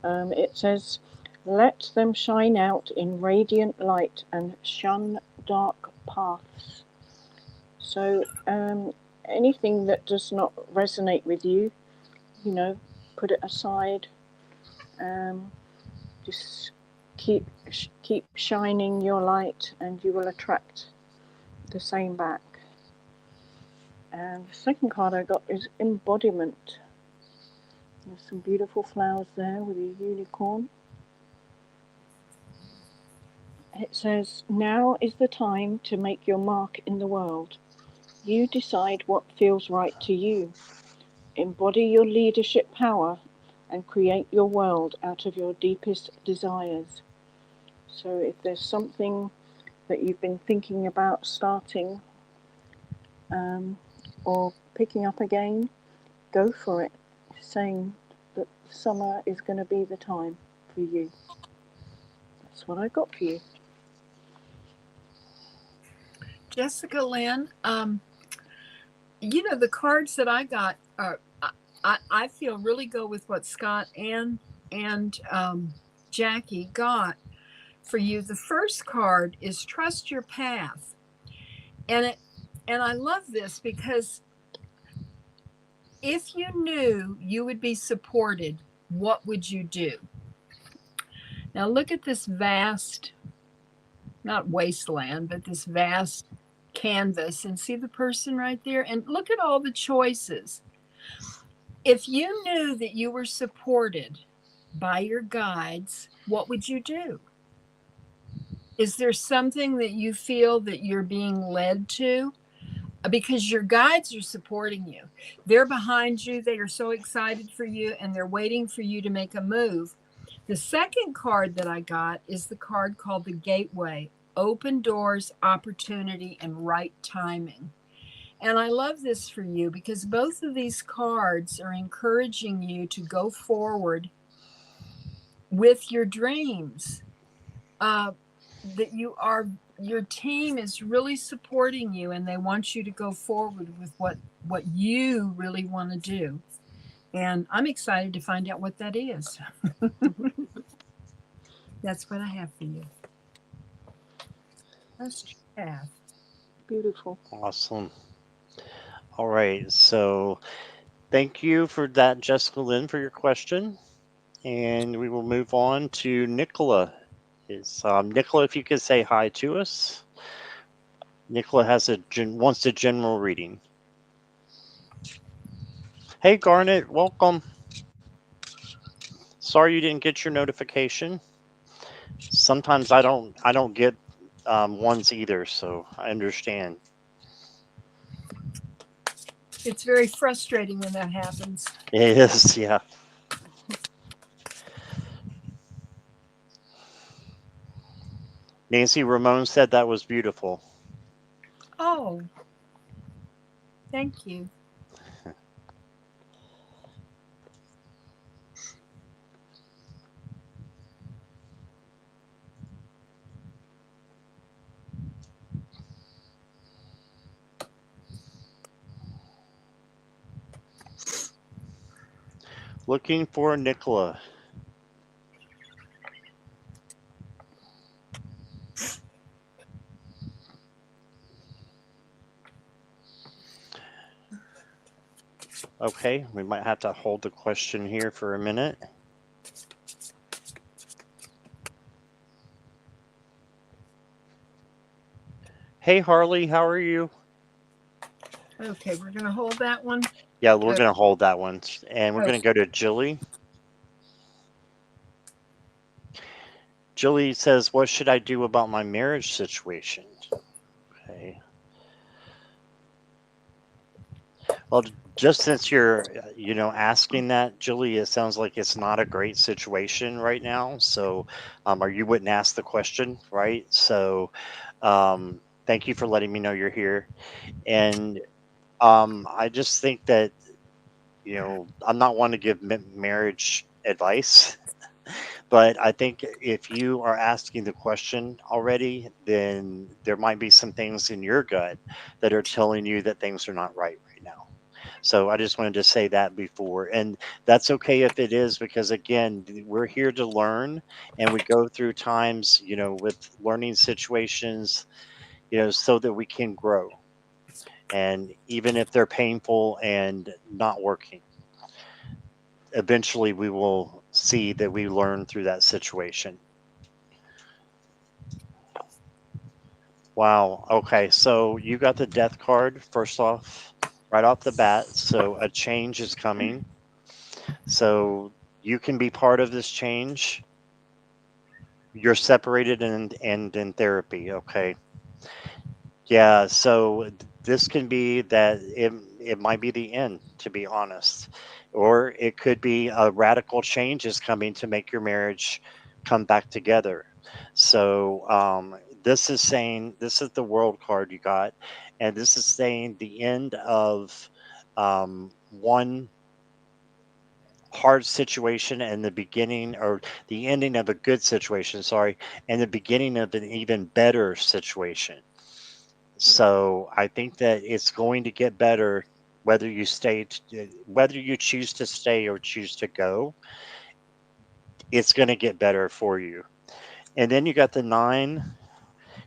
It says, let them shine out in radiant light and shun dark paths. So anything that does not resonate with you, put it aside. Just keep shining your light and you will attract the same back. And the second card I got is Embodiment. There's some beautiful flowers there with a unicorn. It says, now is the time to make your mark in the world. You decide what feels right to you. Embody your leadership power and create your world out of your deepest desires. So if there's something that you've been thinking about starting or picking up again, go for it, saying that summer is going to be the time for you. That's what I got for you. Jessica Lynn, the cards that I got are, I feel really go with what Scott and and Jackie got for you. The first card is Trust Your Path. And I love this because if you knew you would be supported, what would you do? Now look at this vast, not wasteland, but this vast canvas, and see the person right there, and look at all the choices. If you knew that you were supported by your guides, what would you do? Is there something that you feel that you're being led to? Because your guides are supporting you. They're behind you. They are so excited for you, and they're waiting for you to make a move. The second card that I got is the card called the Gateway: Open Doors, Opportunity, and Right Timing. And I love this for you because both of these cards are encouraging you to go forward with your dreams. That your team is really supporting you, and they want you to go forward with what you really want to do. And I'm excited to find out what that is. That's what I have for you. Trust your path. Beautiful. Awesome. All right. So thank you for that, Jessica Lynn, for your question. And we will move on to Nicola. Nicola, if you could say hi to us. Nicola wants a general reading. Hey, Garnet, welcome. Sorry you didn't get your notification. Sometimes I don't get ones either, so I understand. It's very frustrating when that happens. It is, yeah. Nancy Ramon said that was beautiful. Oh, thank you. Looking for Nicola. Okay, we might have to hold the question here for a minute. Hey, Harley, how are you? Okay, we're going to hold that one. Yeah, we're going to hold that one. And we're Oh. going to go to Jilly. Jilly says, what should I do about my marriage situation? Okay. Well, just since you're, asking that, Jilly, it sounds like it's not a great situation right now. So, or you wouldn't ask the question, right? So, thank you for letting me know you're here. And I just think that, I'm not one to give marriage advice. But I think if you are asking the question already, then there might be some things in your gut that are telling you that things are not right now. So I just wanted to say that before. And that's okay if it is, because again, we're here to learn, and we go through times, with learning situations, so that we can grow. And even if they're painful and not working, eventually we will see that we learn through that situation. Wow. Okay. So you got the death card first off, right off the bat. So a change is coming. So you can be part of this change. You're separated and in therapy. Okay. Yeah. So this can be that it might be the end, to be honest, or it could be a radical change is coming to make your marriage come back together. So this is saying, this is the world card you got, and this is saying the end of one hard situation and the beginning, or the ending of a good situation, sorry, and the beginning of an even better situation. So I think that it's going to get better whether you choose to stay or choose to go. it's going to get better for you. And then you got the nine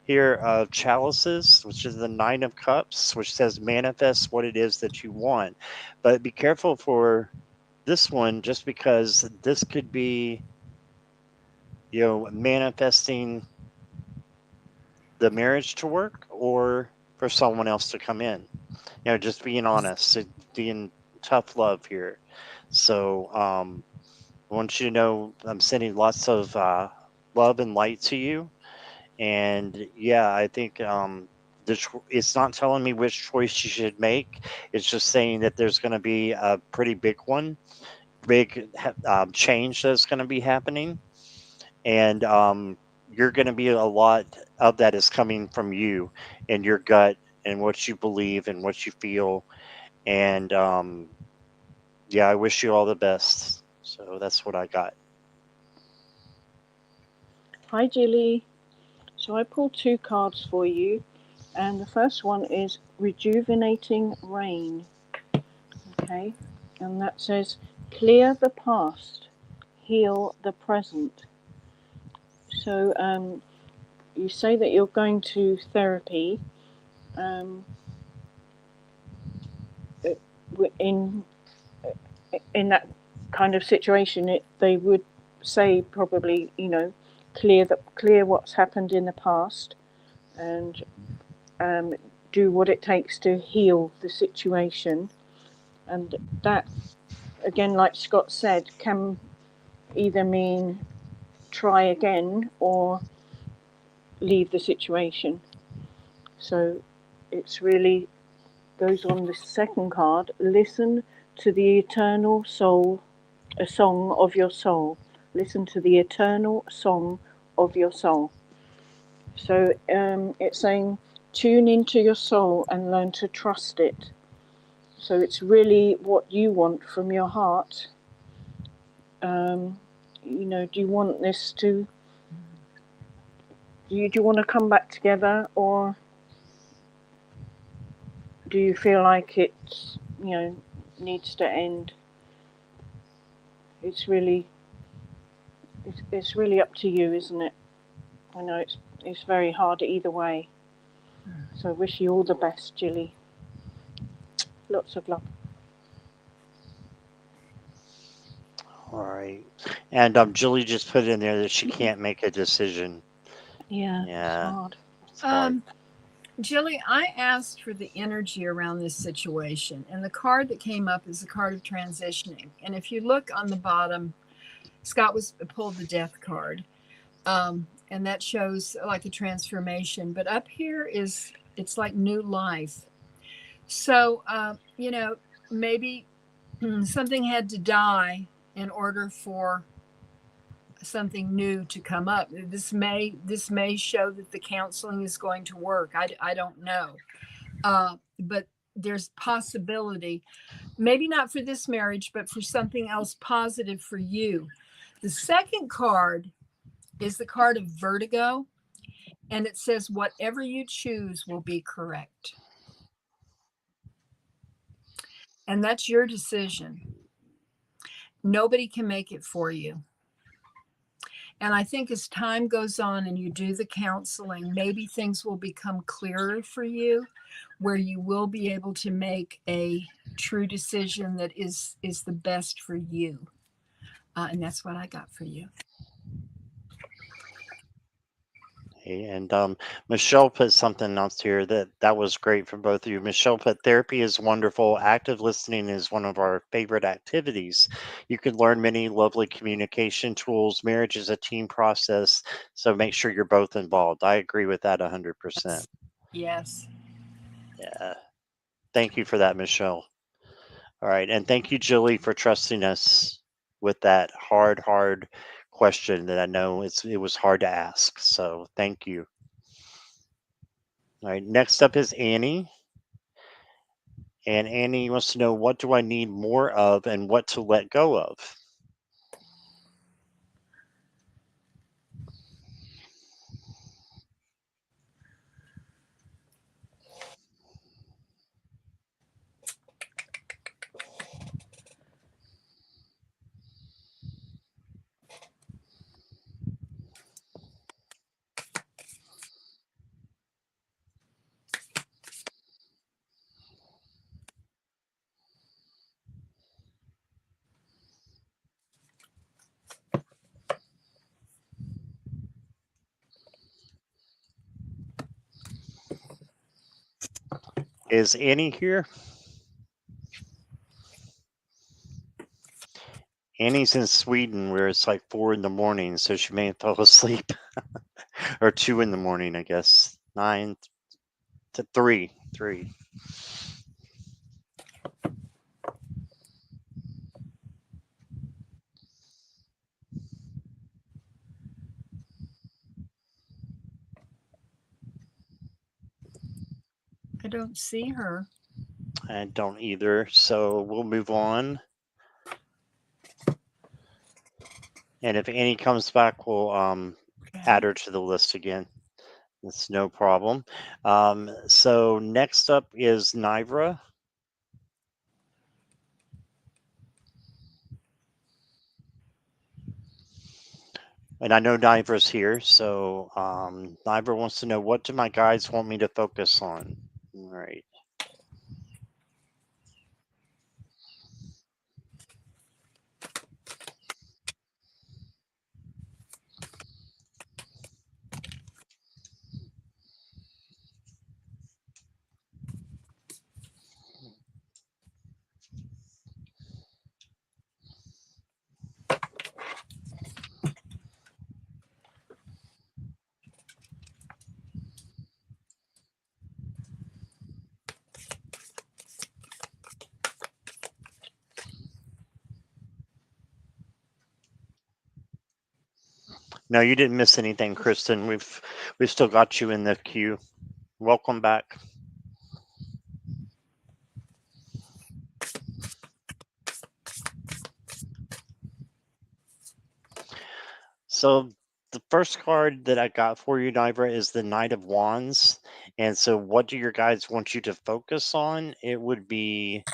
here of chalices, which is the nine of cups, which says manifest what it is that you want. But be careful for this one, just because this could be, manifesting the marriage to work or for someone else to come in. Just being honest, being tough love here. So I want you to know I'm sending lots of love and light to you. And yeah, I think it's not telling me which choice you should make. It's just saying that there's going to be a pretty big one, big change that's going to be happening. And you're going to be a lot of that is coming from you and your gut and what you believe and what you feel. And yeah, I wish you all the best. So that's what I got. Hi, Jilly. So I pulled two cards for you, and the first one is Rejuvenating Rain. Okay, and that says, clear the past, heal the present. So you say that you're going to therapy. Um, in in that kind of situation, they would say probably, clear what's happened in the past, and um, do what it takes to heal the situation. And that, again, like Scott said, can either mean try again or leave the situation. So it's really goes on the second card. Listen to the eternal soul, a song of your soul. Listen to the eternal song of your soul. So it's saying tune into your soul and learn to trust it. So it's really what you want from your heart. Do you want this to? Do you want to come back together, or do you feel like it's needs to end? It's really it's really up to you, isn't it? I know it's very hard either way. So I wish you all the best, Jilly. Lots of love. All right. And Julie just put in there that she can't make a decision. Yeah, it's Yeah, hard. it's hard. Jilly, I asked for the energy around this situation, and the card that came up is the card of transitioning. And if you look on the bottom, Scott was pulled the death card, and that shows like a transformation. But up here is it's like new life. So maybe something had to die in order for something new to come up. This may show that the counseling is going to work. I don't know, but there's possibility, maybe not for this marriage, but for something else positive for you. The second card is the card of vertigo, and it says whatever you choose will be correct, and that's your decision. Nobody can make it for you. And I think as time goes on and you do the counseling, maybe things will become clearer for you, where you will be able to make a true decision that is the best for you. And that's what I got for you. And Michelle put something else here that was great for both of you. Michelle put therapy is wonderful. Active listening is one of our favorite activities. You can learn many lovely communication tools. Marriage is a team process, so make sure you're both involved. I agree with that 100%. Yes. Yeah. Thank you for that, Michelle. All right. And thank you, Julie, for trusting us with that hard question that I know it was hard to ask. So thank you. All right. Next up is Annie. And Annie wants to know, what do I need more of and what to let go of? Is Annie here? Annie's in Sweden where it's like 4 in the morning, so she may have fell asleep. Or 2 in the morning, I guess. 9 to 3. 3. I don't see her. I don't either. So we'll move on. And if Annie comes back, we'll add her to the list again. It's no problem. So next up is Nivra. And I know Nivra's here. So Nivra wants to know, what do my guides want me to focus on? All right. No, you didn't miss anything, Kristen. We've still got you in the queue. Welcome back. So the first card that I got for you, Nivra, is the Knight of Wands. And so what do your guides want you to focus on? It would be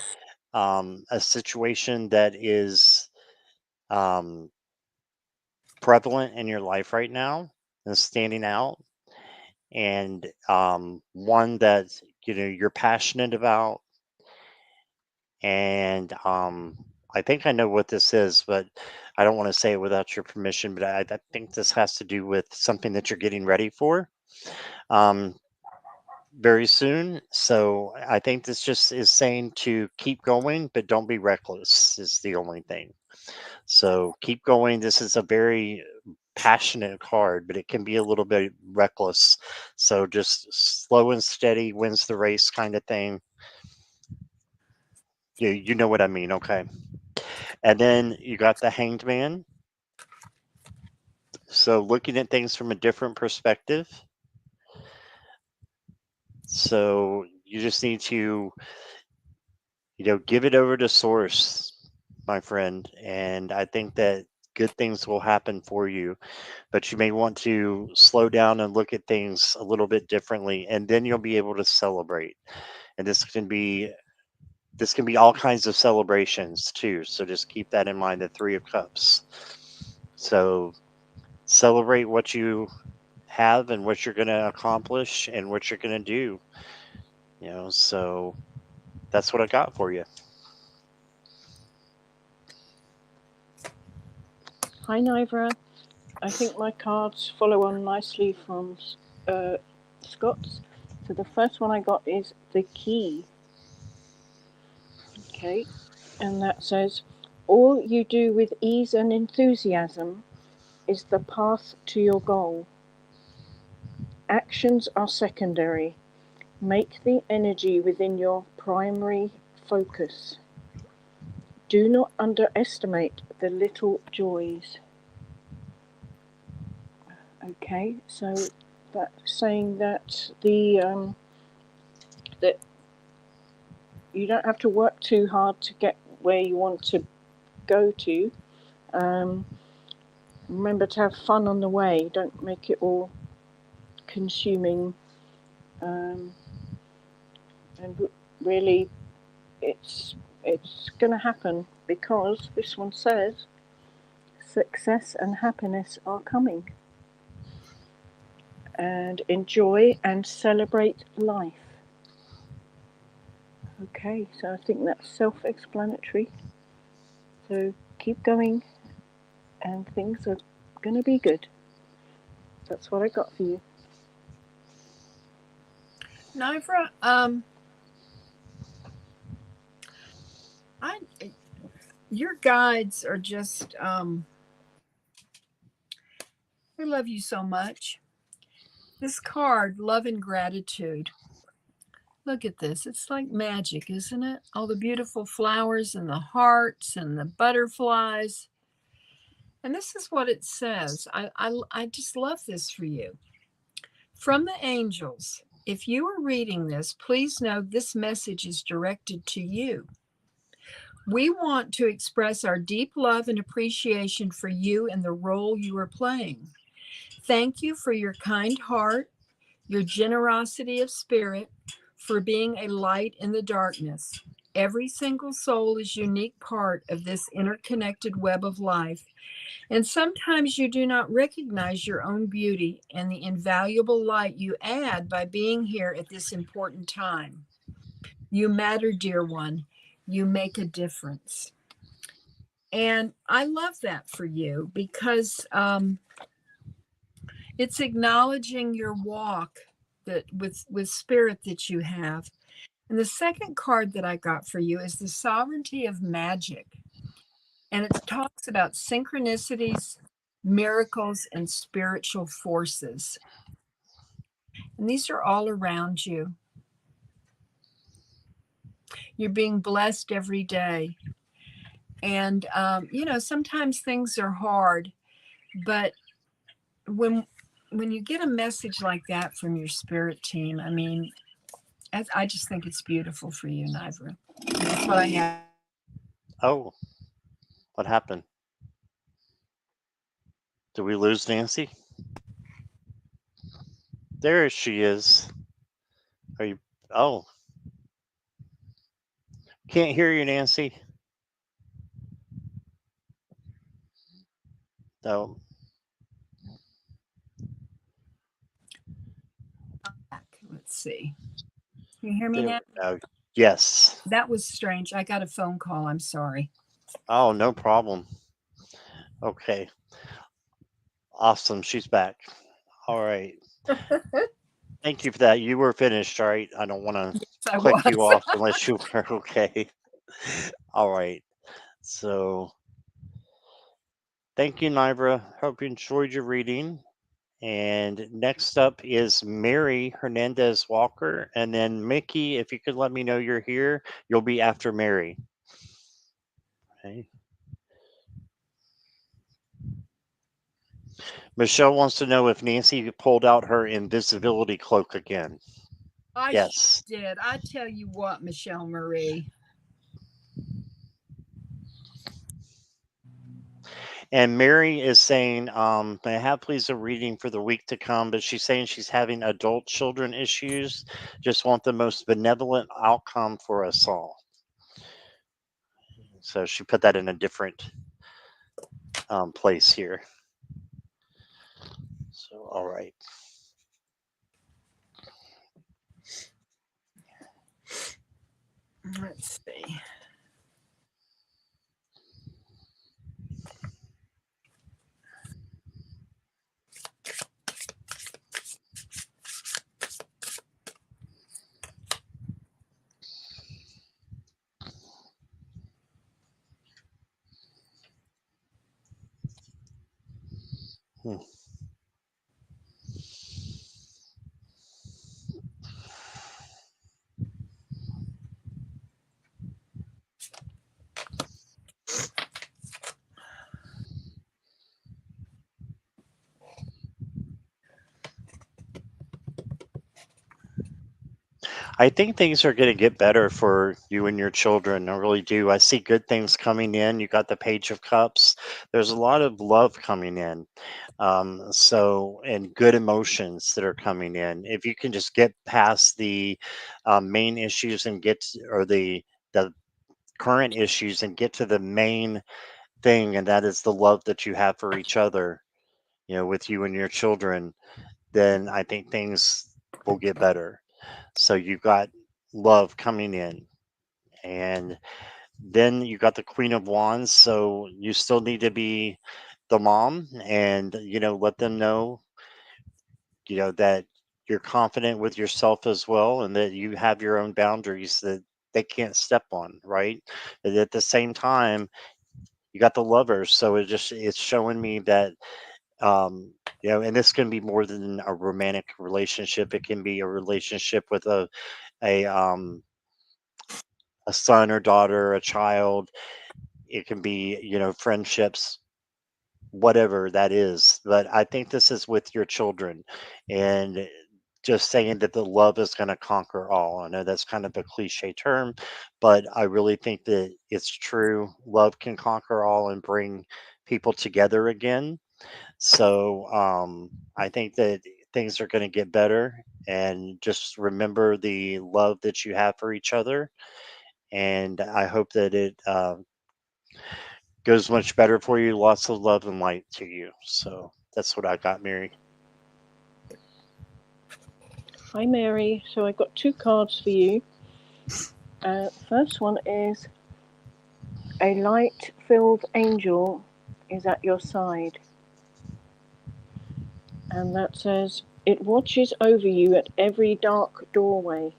a situation that is um, prevalent in your life right now and standing out, and one that you're passionate about. And I think I know what this is, but I don't want to say it without your permission. But I think this has to do with something that you're getting ready for um, very soon. So I think this just is saying to keep going, but don't be reckless, is the only thing. So keep going. This is a very passionate card, but it can be a little bit reckless. So just slow and steady wins the race kind of thing. You know what I mean, okay? And then you got the Hanged Man. So looking at things from a different perspective. So you just need to, give it over to source, my friend. And I think that good things will happen for you, but you may want to slow down and look at things a little bit differently, and then you'll be able to celebrate. And this can be all kinds of celebrations too. So just keep that in mind, the 3 of Cups. So celebrate what you have and what you're going to accomplish and what you're going to do. So that's what I got for you. Hi, Nivra. I think my cards follow on nicely from Scott's. So the first one I got is the key. Okay, and that says, all you do with ease and enthusiasm is the path to your goal. Actions are secondary. Make the energy within your primary focus. Do not underestimate the little joys. Okay, so that's saying that that you don't have to work too hard to get where you want to go to. Remember to have fun on the way. Don't make it all consuming. And really, it's going to happen because this one says success and happiness are coming. And enjoy and celebrate life. Okay, so I think that's self-explanatory. So keep going, and things are going to be good. That's what I got for you. Nivra, Your guides are just, they love you so much. This card, love and gratitude. Look at this. It's like magic, isn't it? All the beautiful flowers and the hearts and the butterflies. And this is what it says. I just love this for you. From the angels, if you are reading this, please know this message is directed to you. We want to express our deep love and appreciation for you and the role you are playing. Thank you for your kind heart, your generosity of spirit, for being a light in the darkness. Every single soul is a unique part of this interconnected web of life. And sometimes you do not recognize your own beauty and the invaluable light you add by being here at this important time. You matter, dear one. You make a difference. And I love that for you because it's acknowledging your walk that with spirit that you have. And the second card that I got for you is the sovereignty of magic. And it talks about synchronicities, miracles, and spiritual forces. And these are all around you. You're being blessed every day. And, sometimes things are hard, but when when you get a message like that from your spirit team, I mean, I just think it's beautiful for you, Nivra. That's what I have. Oh, what happened? Did we lose Nancy? There she is. Are you? Oh, can't hear you, Nancy. No. Let's see. Can you hear me There now? we go. Yes. That was strange. I got a phone call. I'm sorry. Oh, no problem. Okay. Awesome. She's back. All right. Thank you for that. You were finished, right? I don't want to Yes, I click you was. off unless you were okay. All right. So, thank you, Nivra. Hope you enjoyed your reading. And next up is Mary Hernandez Walker. And then Mickey, if you could let me know you're here, you'll be after Mary. Okay. Michelle wants to know if Nancy pulled out her invisibility cloak again. I sure Yes. did. I tell you what, Michelle Marie. And Mary is saying, may I have please a reading for the week to come? But she's saying she's having adult children issues. Just want the most benevolent outcome for us all. So she put that in a different place here. So, all right. Let's see. Hmm. I think things are going to get better for you and your children. I really do. I see good things coming in. You got the Page of Cups. There's a lot of love coming in. And good emotions that are coming in. If you can just get past the main issues and or the current issues and get to the main thing, and that is the love that you have for each other, with you and your children, then I think things will get better. So you've got love coming in. And then you got the Queen of Wands. So you still need to be the mom and, let them know, that you're confident with yourself as well and that you have your own boundaries that they can't step on, right? But at the same time, you got the lovers. So it's showing me that and this can be more than a romantic relationship. It can be a relationship with a a son or daughter, a child. It can be, friendships, whatever that is. But I think this is with your children, and just saying that the love is going to conquer all. I know that's kind of a cliche term, but I really think that it's true. Love can conquer all and bring people together again. So I think that things are going to get better, and just remember the love that you have for each other. And I hope that it goes much better for you. Lots of love and light to you. So that's what I got, Mary. Hi, Mary. So I got two cards for you. First one is a light-filled angel is at your side, and that says it watches over you at every dark doorway.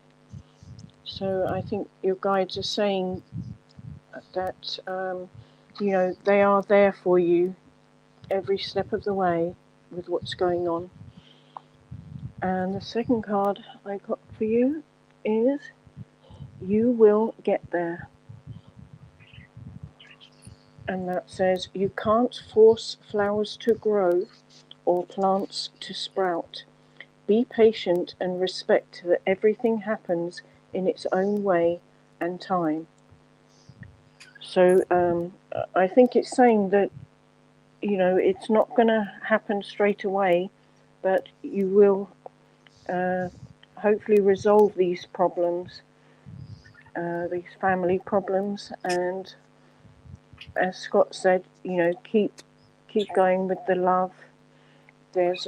So I think your guides are saying that they are there for you every step of the way with what's going on. And the second card I got for you is you will get there. And that says you can't force flowers to grow or plants to sprout. Be patient and respect that everything happens in its own way and time. So I think it's saying that, it's not going to happen straight away, but you will hopefully resolve these problems, these family problems, and as Scott said, keep going with the love. There's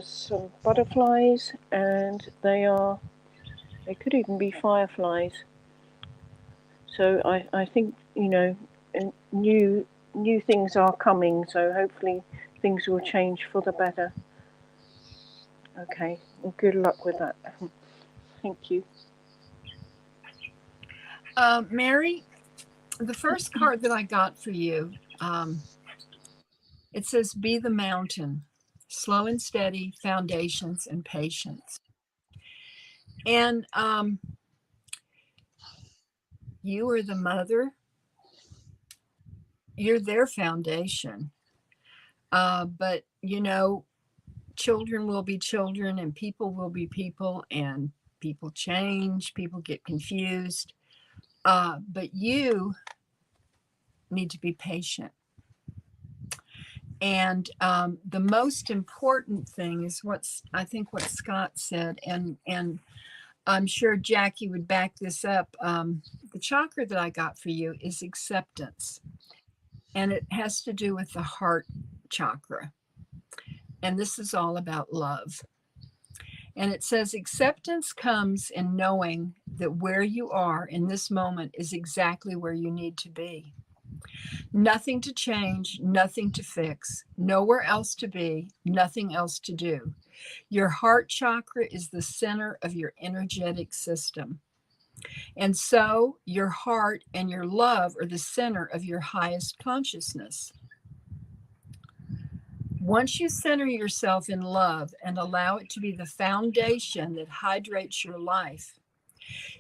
some butterflies, and they could even be fireflies. So I think new things are coming. So hopefully things will change for the better. Okay, well, good luck with that. Thank you. Mary, the first card that I got for you, it says, be the mountain, slow and steady, foundations and patience. And you are the mother, you're their foundation. But, children will be children and people will be people, and people change, people get confused. But you need to be patient. And the most important thing is what Scott said, and I'm sure Jackie would back this up. The chakra that I got for you is acceptance, and it has to do with the heart chakra. And this is all about love. And it says acceptance comes in knowing that where you are in this moment is exactly where you need to be. Nothing to change, nothing to fix, nowhere else to be, nothing else to do. Your heart chakra is the center of your energetic system. And so your heart and your love are the center of your highest consciousness. Once you center yourself in love and allow it to be the foundation that hydrates your life,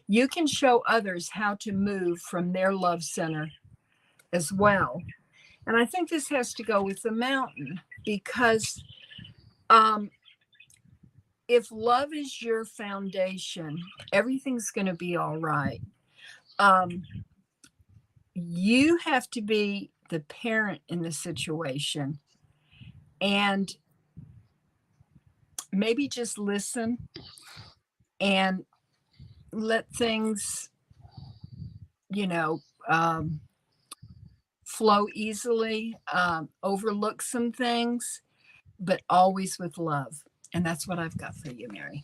you can show others how to move from their love center as well. And I think this has to go with the mountain, because if love is your foundation, everything's going to be all right. You have to be the parent in the situation and maybe just listen and let things, flow easily, overlook some things, but always with love. And that's what I've got for you, Mary.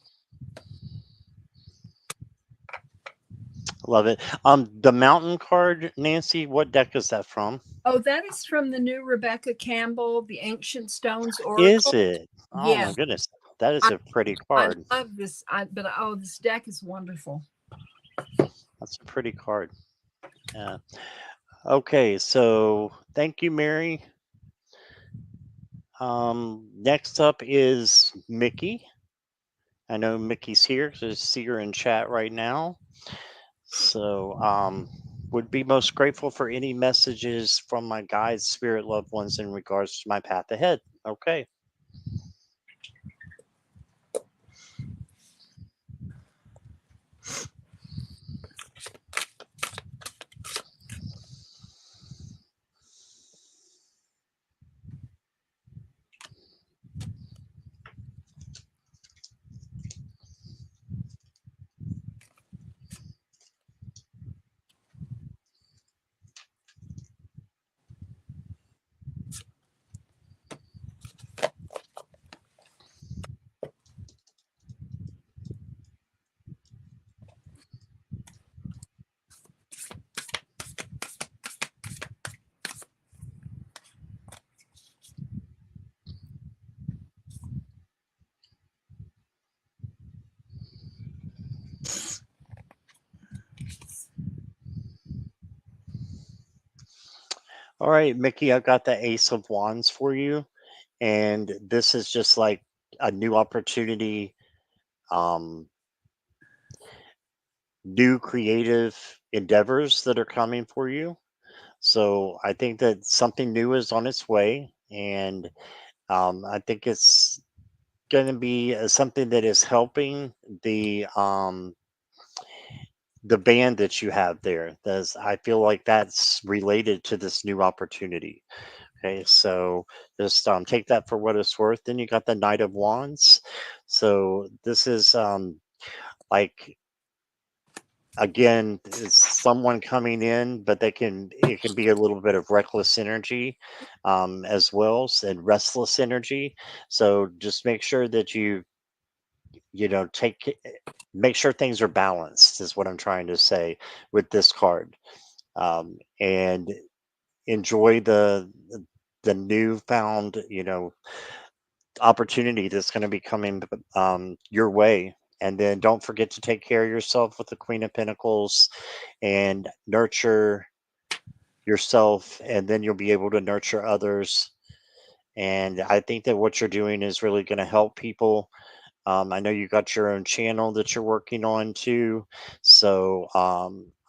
Love it. The mountain card, Nancy, what deck is that from? Oh, that is from the new Rebecca Campbell, the Ancient Stones Is Oracle. it? Oh Yeah, my goodness. That is I, a pretty I card. love this. This deck is wonderful. That's a pretty card. Yeah. Okay, so thank you, Mary. Next up is Mickey. I know Mickey's here, so I see her in chat right now. So, would be most grateful for any messages from my guides, spirit loved ones in regards to my path ahead. Okay. All right, Mickey, I've got the Ace of Wands for you. And this is just like a new opportunity, um, new creative endeavors that are coming for you. So I think that something new is on its way. And I think it's going to be something that is helping the band that you have there. That's, I feel like that's related to this new opportunity. Okay, so just take that for what it's worth. Then you got the Knight of Wands. So this is like again, it's someone coming in, but it can be a little bit of reckless energy as well and restless energy. So just make sure that you know make sure things are balanced is what I'm trying to say with this card, and enjoy the newfound opportunity that's going to be coming your way. And then don't forget to take care of yourself with the Queen of Pentacles and nurture yourself, and then you'll be able to nurture others. And I think that what you're doing is really going to help people. I know you got your own channel that you're working on too. So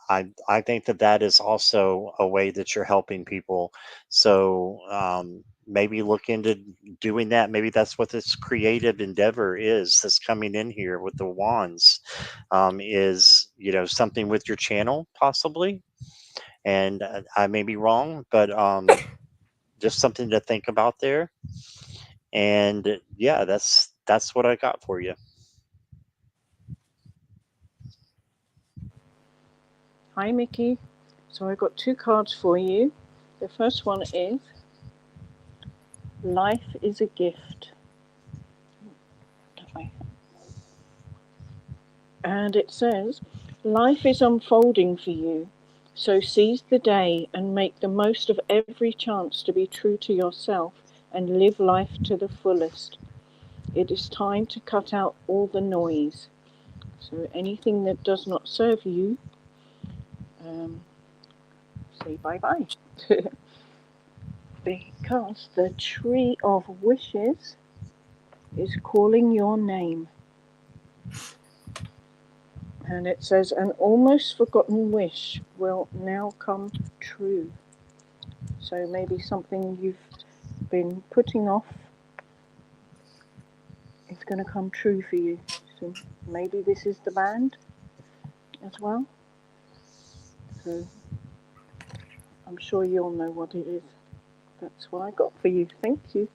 I think that that is also a way that you're helping people. So maybe look into doing that. Maybe that's what this creative endeavor is that's coming in here with the wands, is, something with your channel possibly. And I may be wrong, but just something to think about there. And yeah, that's what I got for you. Hi, Mickey. So I got two cards for you. The first one is Life is a Gift. And it says, Life is unfolding for you. So seize the day and make the most of every chance to be true to yourself and live life to the fullest. It is time to cut out all the noise. So anything that does not serve you, say bye-bye. Because the Tree of Wishes is calling your name. And it says, an almost forgotten wish will now come true. So maybe something you've been putting off is going to come true for you. So maybe this is the band as well. So I'm sure you'll know what it is. That's what I got for you. Thank you.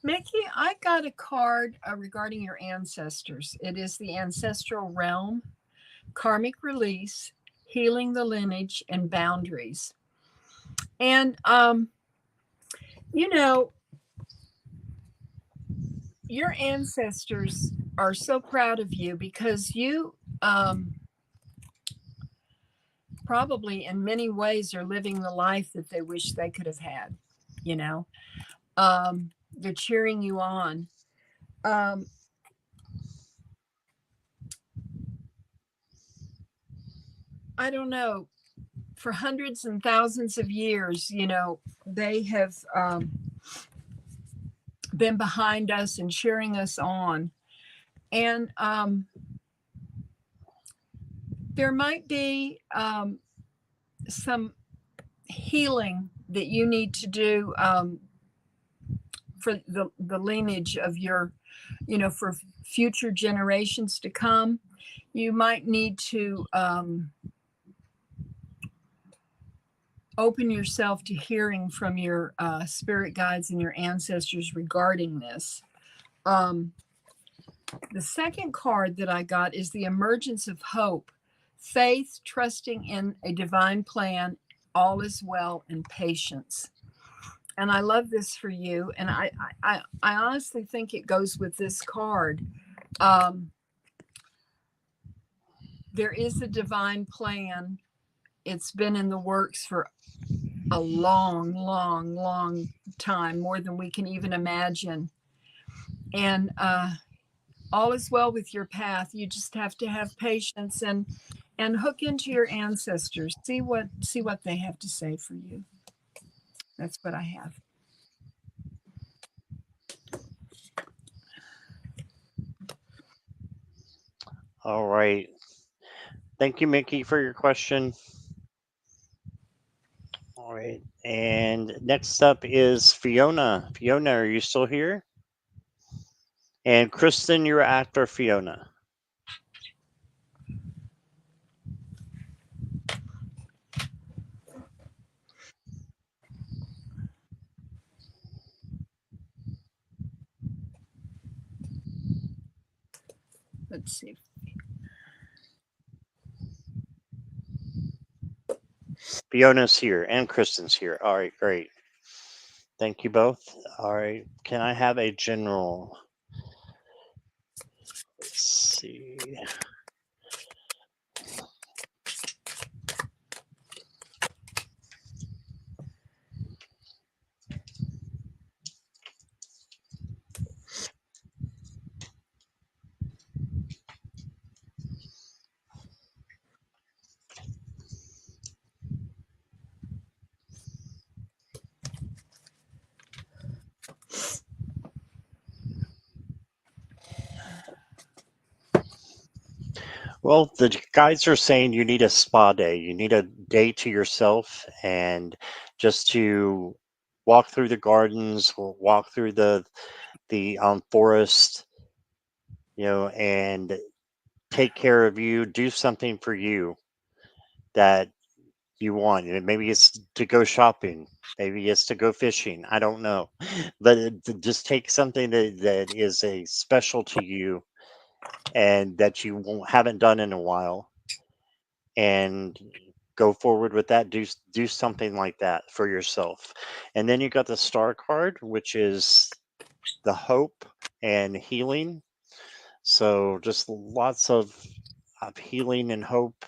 Mickey, I got a card regarding your ancestors. It is the ancestral realm, karmic release, healing the lineage, and boundaries. And you know, your ancestors are so proud of you because you probably in many ways are living the life that they wish they could have had. You know, they're cheering you on. Um, I don't know, for hundreds and thousands of years, they have been behind us and cheering us on. And there might be some healing that you need to do for the lineage of your, for future generations to come. You might need to open yourself to hearing from your spirit guides and your ancestors regarding this. The second card that I got is the emergence of hope, faith, trusting in a divine plan, all is well, and patience. And I love this for you. And I honestly think it goes with this card. There is a divine plan. It's been in the works for a long, long, long time, more than we can even imagine. And all is well with your path. You just have to have patience and hook into your ancestors. See what they have to say for you. That's what I have. All right. Thank you, Mickey, for your question. All right. And next up is Fiona. Fiona, are you still here? And Kristen, you're after Fiona. Let's see. Fiona's here and Kristen's here. All right, great. Thank you both. All right. Can I have a general? Let's see. Well, the guys are saying you need a spa day. You need a day to yourself and just to walk through the gardens, or walk through the forest, and take care of you, do something for you that you want. Maybe it's to go shopping, maybe it's to go fishing. I don't know, but just take something that is a special to you and that you haven't done in a while, and go forward with that. Do something like that for yourself. And then you got the star card, which is the hope and healing. So just lots of healing and hope.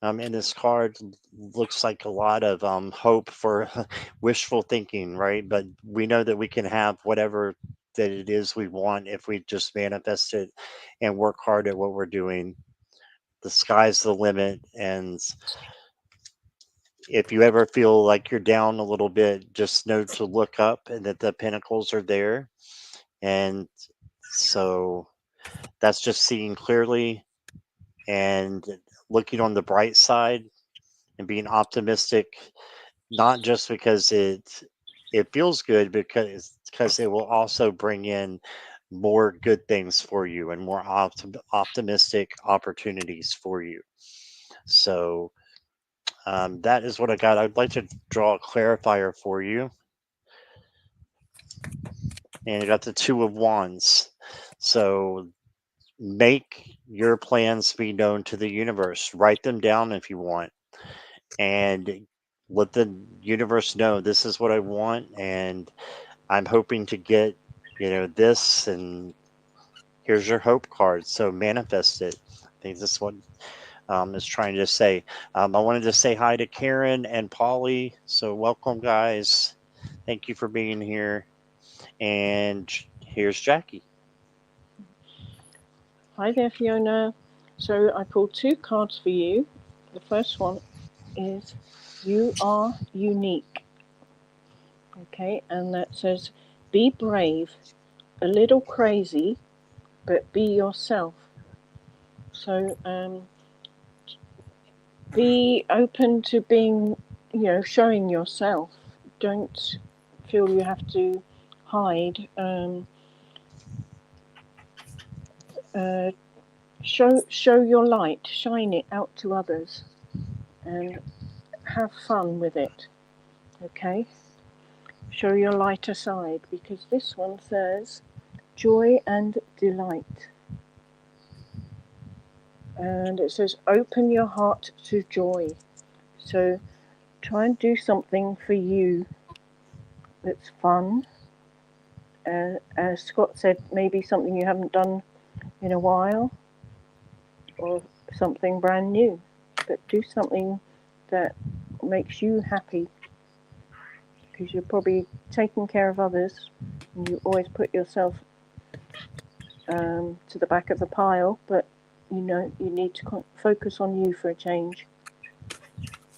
In this card, looks like a lot of hope for wishful thinking, right? But we know that we can have whatever that it is we want if we just manifest it and work hard at what we're doing. The sky's the limit. And if you ever feel like you're down a little bit, just know to look up and that the pinnacles are there. And so that's just seeing clearly and looking on the bright side and being optimistic, not just because it feels good, because it will also bring in more good things for you and more optimistic opportunities for you. So that is what I got. I'd like to draw a clarifier for you. And I got the Two of Wands. So make your plans be known to the universe. Write them down if you want. And let the universe know this is what I want. And I'm hoping to get, this. And here's your hope card. So manifest it. I think this one is trying to say. I wanted to say hi to Karen and Polly. So welcome, guys. Thank you for being here. And here's Jackie. Hi there, Fiona. So I pulled two cards for you. The first one is you are unique. Okay, and that says be brave, a little crazy, but be yourself. So be open to being, showing yourself. Don't feel you have to hide. Uh, show your light, shine it out to others, and have fun with it. Okay, show your lighter side, because this one says joy and delight, and it says open your heart to joy. So try and do something for you that's fun. As Scott said, maybe something you haven't done in a while, or something brand new, but do something that makes you happy, because you're probably taking care of others and you always put yourself to the back of the pile, but you need to focus on you for a change.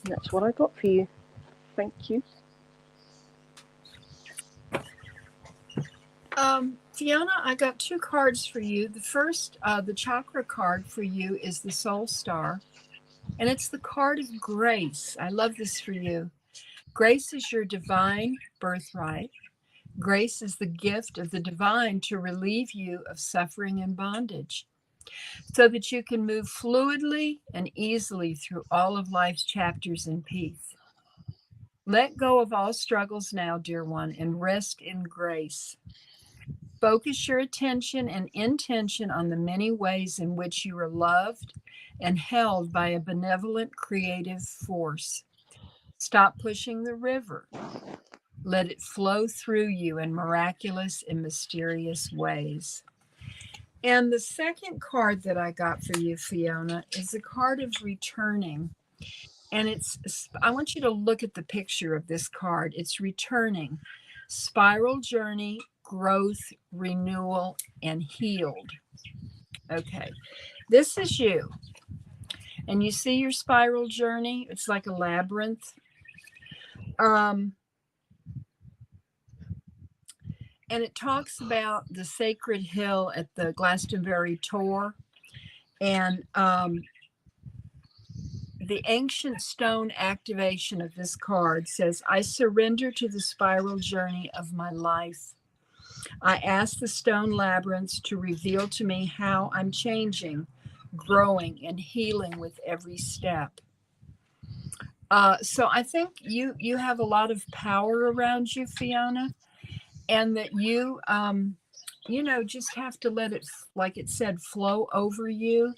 And that's what I got for you. Thank you. Fiona, I got 2 cards for you. The first, the chakra card for you is the Soul Star, and it's the card of grace. I love this for you. Grace is your divine birthright. Grace is the gift of the divine to relieve you of suffering and bondage so that you can move fluidly and easily through all of life's chapters in peace. Let go of all struggles now, dear one, and rest in grace. Focus your attention and intention on the many ways in which you are loved and held by a benevolent creative force. Stop pushing the river. Let it flow through you in miraculous and mysterious ways. And the second card that I got for you, Fiona, is a card of returning. And I want you to look at the picture of this card. It's returning, spiral journey, growth, renewal, and healed. Okay, this is you. And you see your spiral journey? It's like a labyrinth. And it talks about the sacred hill at the Glastonbury Tor. And the ancient stone activation of this card says, I surrender to the spiral journey of my life. I ask the stone labyrinths to reveal to me how I'm changing, growing, and healing with every step. So I think you have a lot of power around you, Fiona, and that you just have to let it, like it said, flow over you,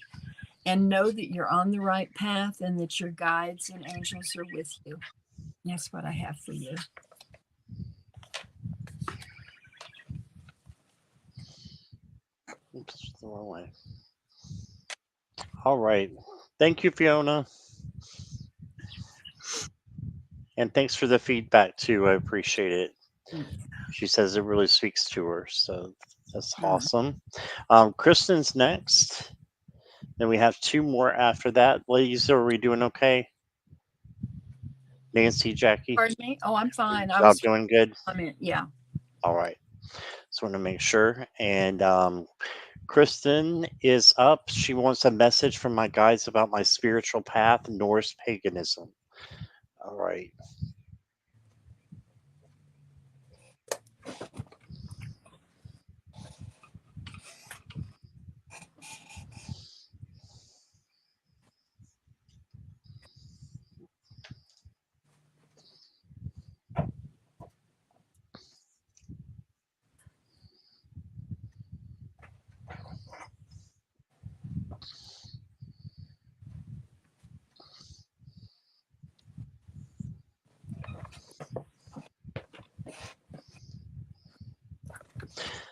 and know that you're on the right path and that your guides and angels are with you. That's what I have for you. Oops, the wrong way. All right. Thank you, Fiona. And thanks for the feedback too. I appreciate it. She says it really speaks to her. So that's awesome. Kristen's next. Then we have 2 more after that. Ladies, are we doing okay? Nancy, Jackie? Pardon me? Oh, I'm fine. I Y'all was doing good? yeah. All right. Just want to make sure. And Kristen is up. She wants a message from my guides about my spiritual path, Norse paganism. All right.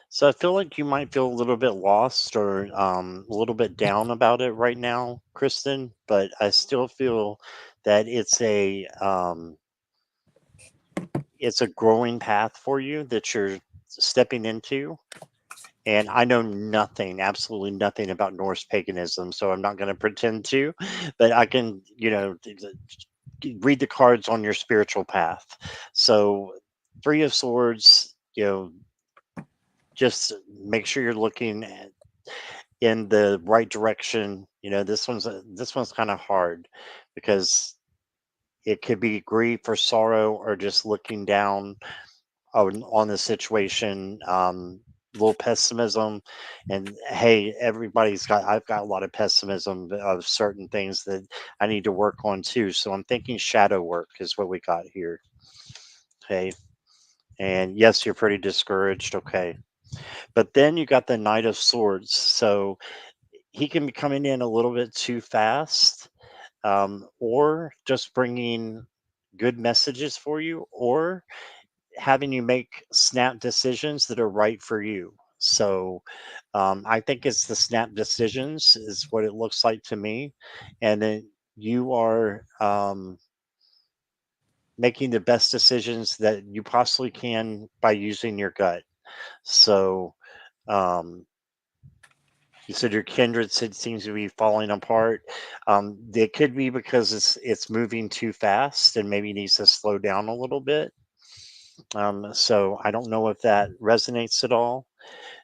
So I feel like you might feel a little bit lost or a little bit down about it right now, Kristen. But I still feel that it's a growing path for you that you're stepping into, And I know nothing, absolutely nothing about Norse paganism, so I'm not going to pretend to, but I can, read the cards on your spiritual path. So, Three of Swords, just make sure you're looking in the right direction. This one's kind of hard because it could be grief or sorrow or just looking down on the situation, a little pessimism. And hey, I've got a lot of pessimism of certain things that I need to work on too. So I'm thinking shadow work is what we got here. Okay. And yes, you're pretty discouraged. Okay. But then you got the Knight of Swords. So he can be coming in a little bit too fast, or just bringing good messages for you, or having you make snap decisions that are right for you. So I think it's the snap decisions is what it looks like to me. And then you are making the best decisions that you possibly can by using your gut. So um, you said your kindred seems to be falling apart. It could be because it's moving too fast and maybe needs to slow down a little bit. So I don't know if that resonates at all.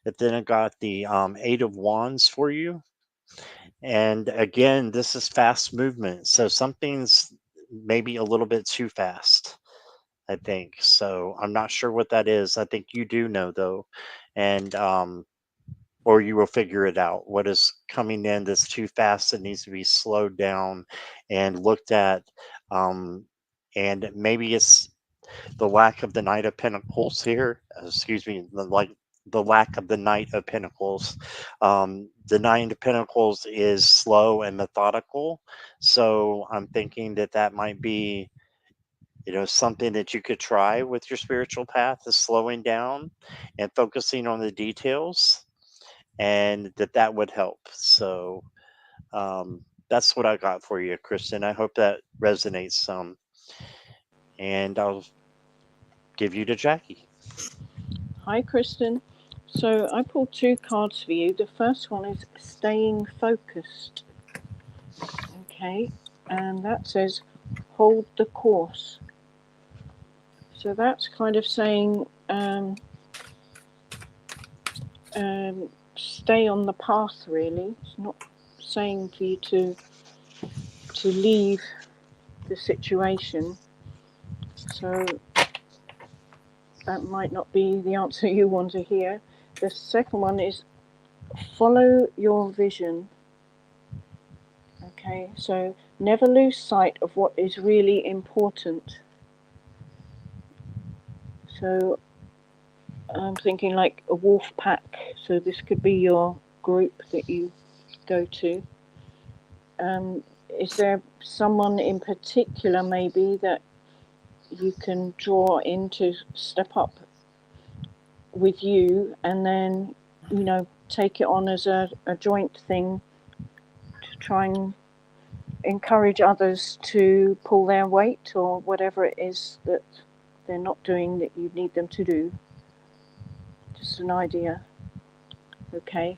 But then I got the Eight of Wands for you. And again, this is fast movement. So something's maybe a little bit too fast, I think. So I'm not sure what that is. I think you do know, though. And, or you will figure it out. What is coming in that's too fast that needs to be slowed down and looked at. Um, and maybe it's the lack of the Knight of Pentacles here. Excuse me, the lack of the Knight of Pentacles. The Knight of Pentacles is slow and methodical, so I'm thinking that that might be, something that you could try with your spiritual path is slowing down and focusing on the details, and that would help. So that's what I got for you, Kristen. I hope that resonates some, and I'll give you to Jackie. Hi, Kristen. So I pulled two cards for you. The first one is staying focused. Okay, and that says hold the course. So that's kind of saying stay on the path. Really, it's not saying for you to leave the situation. So that might not be the answer you want to hear. The second one is follow your vision. Okay, so never lose sight of what is really important. So I'm thinking like a wolf pack. So this could be your group that you go to. Is there someone in particular maybe that you can draw in to step up with you and then, take it on as a joint thing to try and encourage others to pull their weight or whatever it is that they're not doing that you need them to do? Just an idea. Okay.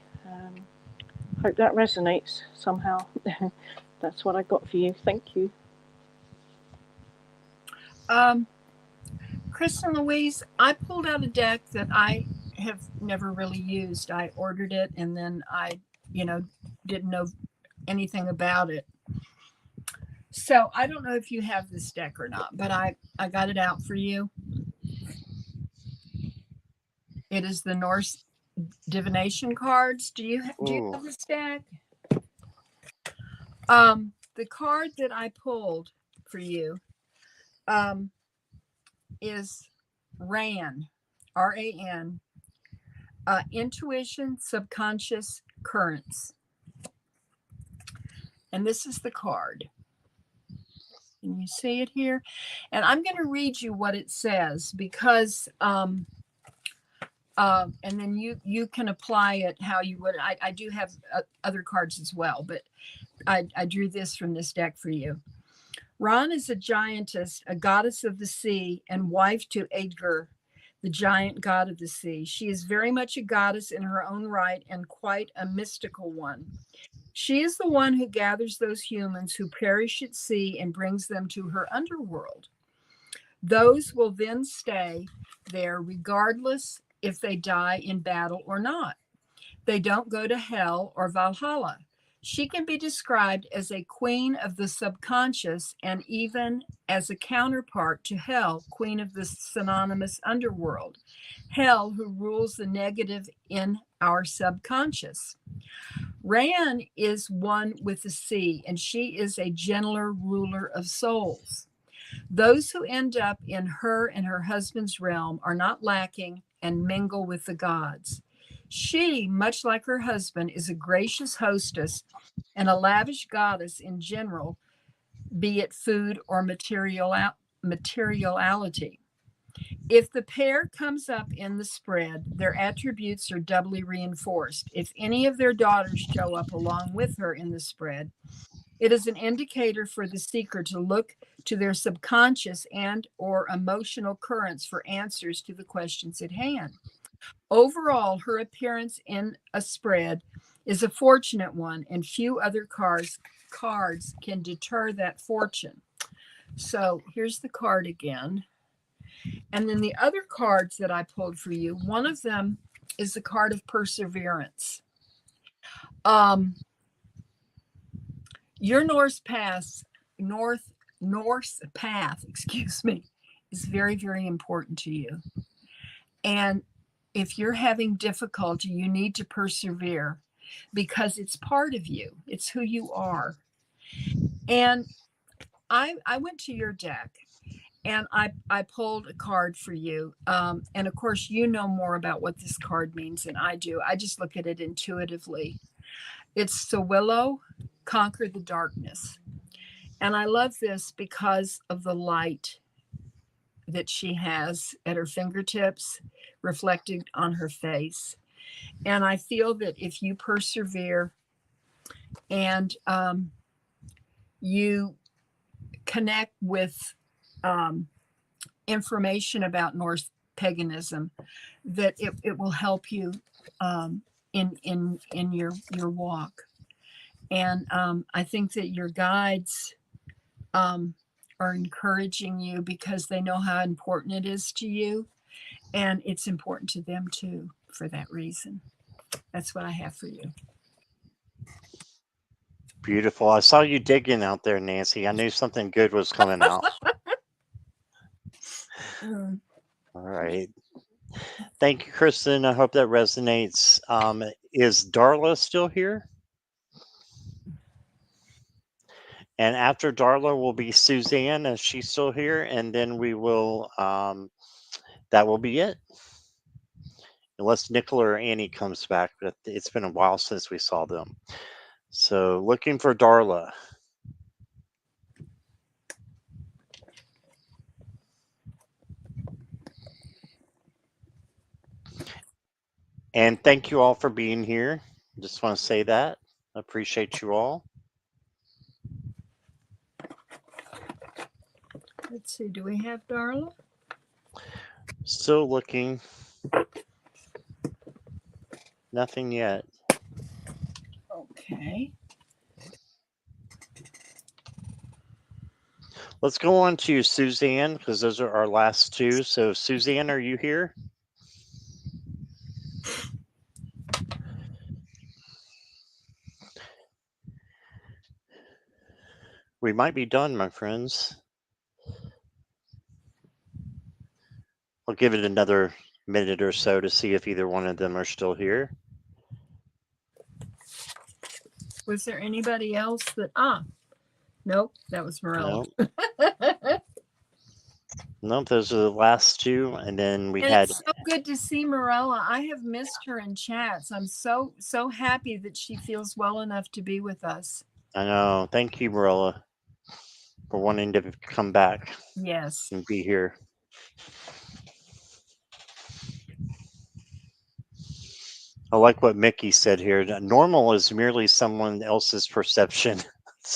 Hope that resonates somehow. That's what I got for you. Thank you. Kristen Louise, I pulled out a deck that I have never really used. I ordered it and then I, didn't know anything about it. So I don't know if you have this deck or not, but I got it out for you. It is the Norse divination cards. Do you have this deck? The card that I pulled for you is RAN, RAN, Intuition, Subconscious Currents. And this is the card. Can you see it here? And I'm going to read you what it says because, and then you can apply it how you would. I do have other cards as well, but I drew this from this deck for you. Ran is a giantess, a goddess of the sea, and wife to Aedgar, the giant god of the sea. She is very much a goddess in her own right and quite a mystical one. She is the one who gathers those humans who perish at sea and brings them to her underworld. Those will then stay there regardless if they die in battle or not. They don't go to hell or Valhalla. She can be described as a queen of the subconscious and even as a counterpart to hell, queen of the synonymous underworld. Hell, who rules the negative in our subconscious. Ran is one with the sea, and she is a gentler ruler of souls. Those who end up in her and her husband's realm are not lacking and mingle with the gods. She, much like her husband, is a gracious hostess and a lavish goddess in general, be it food or materiality. If the pair comes up in the spread, their attributes are doubly reinforced. If any of their daughters show up along with her in the spread, it is an indicator for the seeker to look to their subconscious and or emotional currents for answers to the questions at hand. Overall, her appearance in a spread is a fortunate one, and few other cards can deter that fortune. So here's the card again. And then the other cards that I pulled for you, one of them is the card of perseverance. Your Norse path, excuse me, is very, very important to you. And if you're having difficulty, you need to persevere because it's part of you. It's who you are. And I went to your deck and I pulled a card for you. And of course, you know more about what this card means than I do. I just look at it intuitively. It's Sewillow, Conquer the Darkness. And I love this because of the light that she has at her fingertips reflected on her face. And I feel that if you persevere and you connect with information about Norse paganism, that it will help you in your walk. And I think that your guides are encouraging you because they know how important it is to you, and it's important to them too for that reason. That's what I have for you. Beautiful. I saw you digging out there, Nancy. I knew something good was coming out. All right. Thank you, Kristen. I hope that resonates. Is Darla still here? And after Darla will be Suzanne, is she still here? And then we will, that will be it. Unless Nicola or Annie comes back, but it's been a while since we saw them. So looking for Darla. And thank you all for being here. Just want to say that. I appreciate you all. Let's see, do we have Darla? Still looking. Nothing yet. Okay. Let's go on to Suzanne because those are our last two. So Suzanne, are you here? We might be done, my friends. I'll give it another minute or so to see if either one of them are still here. Was there anybody else that, nope, that was Morella. Nope. Nope, those are the last two. And then we and had. It's so good to see Morella. I have missed her in chats. I'm so happy that she feels well enough to be with us. I know. Thank you, Morella, for wanting to come back. Yes. And be here. I like what Mickey said here. Normal is merely someone else's perception.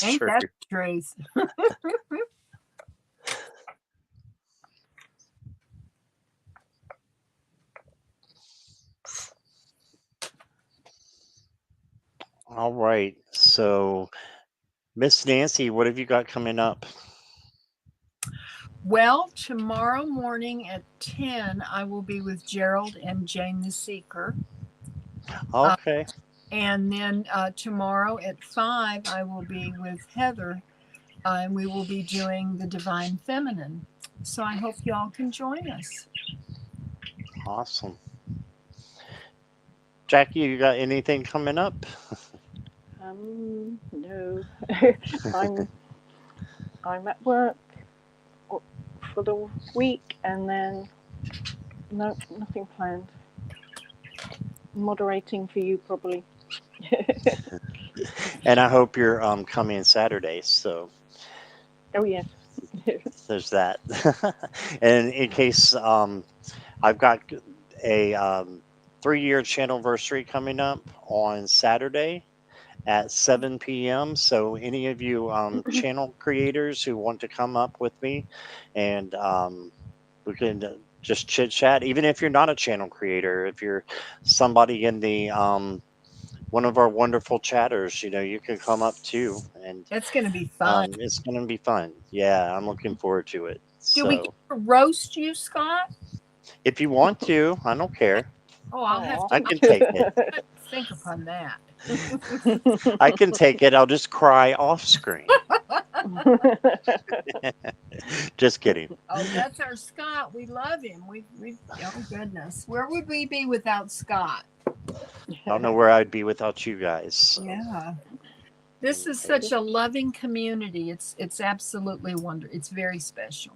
Ain't that the truth? All right. So, Miss Nancy, what have you got coming up? Well, tomorrow morning at 10, I will be with Gerald and Jane the Seeker. Uh, Okay. and then tomorrow at 5, I will be with Heather, and we will be doing the Divine Feminine. So I hope y'all can join us. Awesome. Jackie, you got anything coming up? No. I'm I'm at work for the week, and then no, nothing planned. Moderating for you probably. And I hope you're coming Saturday. So Oh yes. there's that. And in case I've got a 3-year channel anniversary coming up on Saturday at 7 p.m. So any of you channel creators who want to come up with me, and we can just chit chat. Even if you're not a channel creator, if you're somebody in the one of our wonderful chatters, you can come up too, and It's going to be fun. it's going to be fun. Yeah, I'm looking forward to it. Do we get So to roast you, Scott? if you want to, I don't care. Oh, I'll have I to, can take it. think upon that. I can take it. I'll just cry off screen. Just kidding. Oh, that's our Scott. We love him. Oh goodness. Where would we be without Scott? I don't know where I'd be without you guys. Yeah. This is Okay. such a loving community. It's absolutely wonderful. It's very special.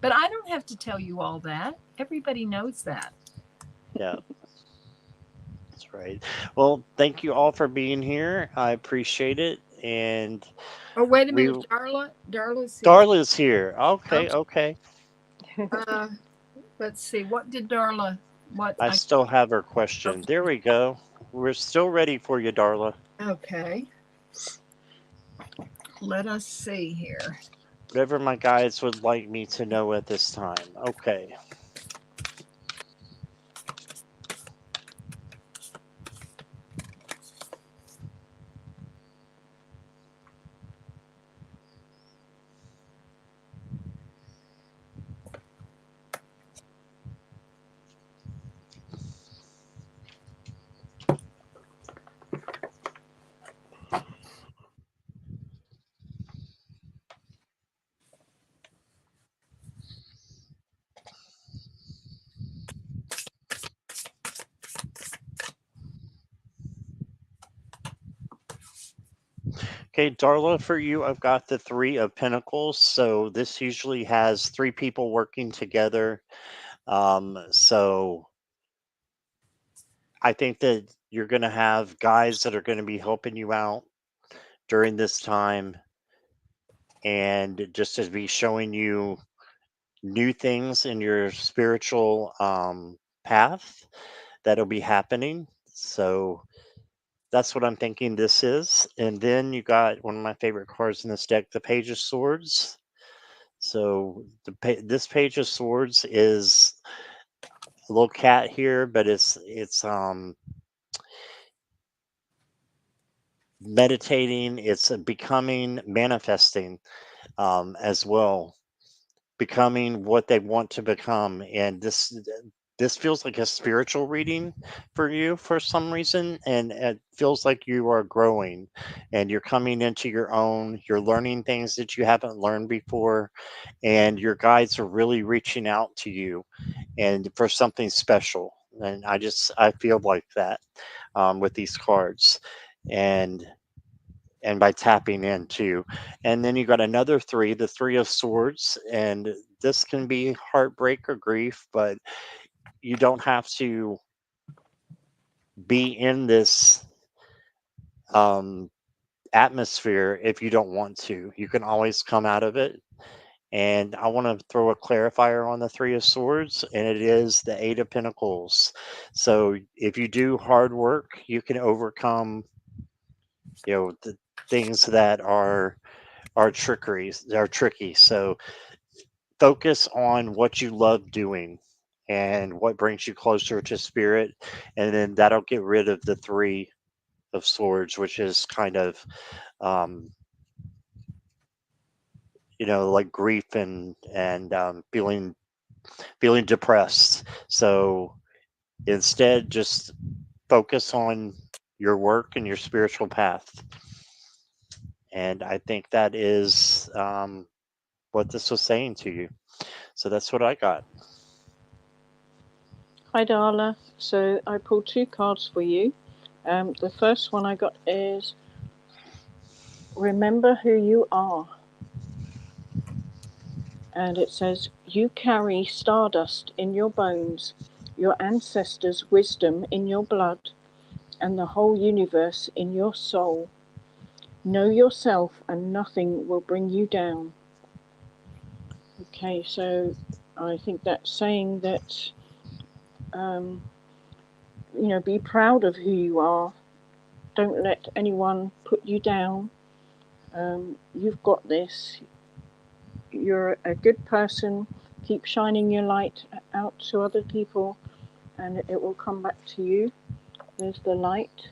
But I don't have to tell you all that. Everybody knows that. Yeah, that's right. Well, thank you all for being here. I appreciate it. And Oh, wait a we minute, Darla's here. Darla's here. Okay, Okay. okay. Uh, let's see. What did Darla? What I I? still have her question. There we go. We're still ready for you, Darla. Okay. Let us see here. Whatever my guides would like me to know at this time. Okay. Okay, Darla, for you, I've got the Three of Pentacles. So this usually has three people working together. So I think that you're going to have guys that are going to be helping you out during this time, and just to be showing you new things in your spiritual path that'll be happening. So that's what I'm thinking this is. And then you got one of my favorite cards in this deck, the Page of Swords. So this Page of Swords is a little cat here, but it's meditating, it's becoming, manifesting as well, becoming what they want to become. And this feels like a spiritual reading for you for some reason, and it feels like you are growing and you're coming into your own, you're learning things that you haven't learned before, and your guides are really reaching out to you and for something special. And I feel like that with these cards, and by tapping into. And then you got another three, the Three of Swords, and this can be heartbreak or grief, but you don't have to be in this um, atmosphere if you don't want to. You can always come out of it. And I want to throw a clarifier on the Three of Swords, and it is the Eight of Pentacles. So if you do hard work, you can overcome, the things that are trickeries, are tricky. So focus on what you love doing and what brings you closer to spirit, and then that'll get rid of the three of Swords, which is kind of, um, like grief and feeling depressed. So instead, just focus on your work and your spiritual path. And I think that is what this was saying to you. So that's what I got. Hi, Darla. So I pulled 2 cards for you. The first one I got is Remember Who You Are. And it says, You carry stardust in your bones, your ancestors' wisdom in your blood, and the whole universe in your soul. Know yourself and nothing will bring you down. Okay, so I think that's saying that, be proud of who you are. Don't let anyone put you down. You've got this. You're a good person. Keep shining your light out to other people, and it will come back to you. There's the light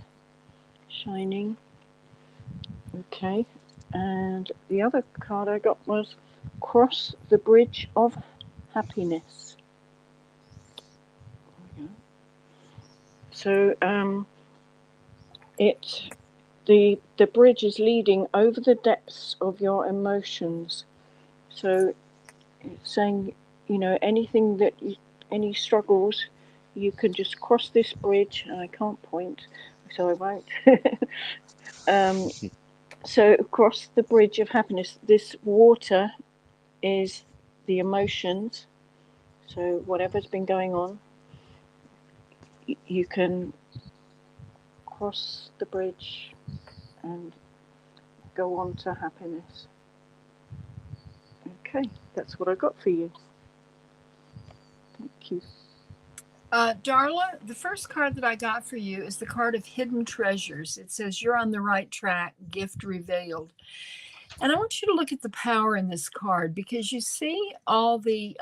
shining. Okay, and the other card I got was Cross the Bridge of Happiness. So the bridge is leading over the depths of your emotions. So it's saying, anything any struggles, you can just cross this bridge. And I can't point, so I won't. So across the bridge of happiness, this water is the emotions. So whatever's been going on, you can cross the bridge and go on to happiness. Okay, that's what I got for you. Thank you. Darla, the first card that I got for you is the card of hidden treasures. It says you're on the right track, gift revealed. And I want you to look at the power in this card, because you see all the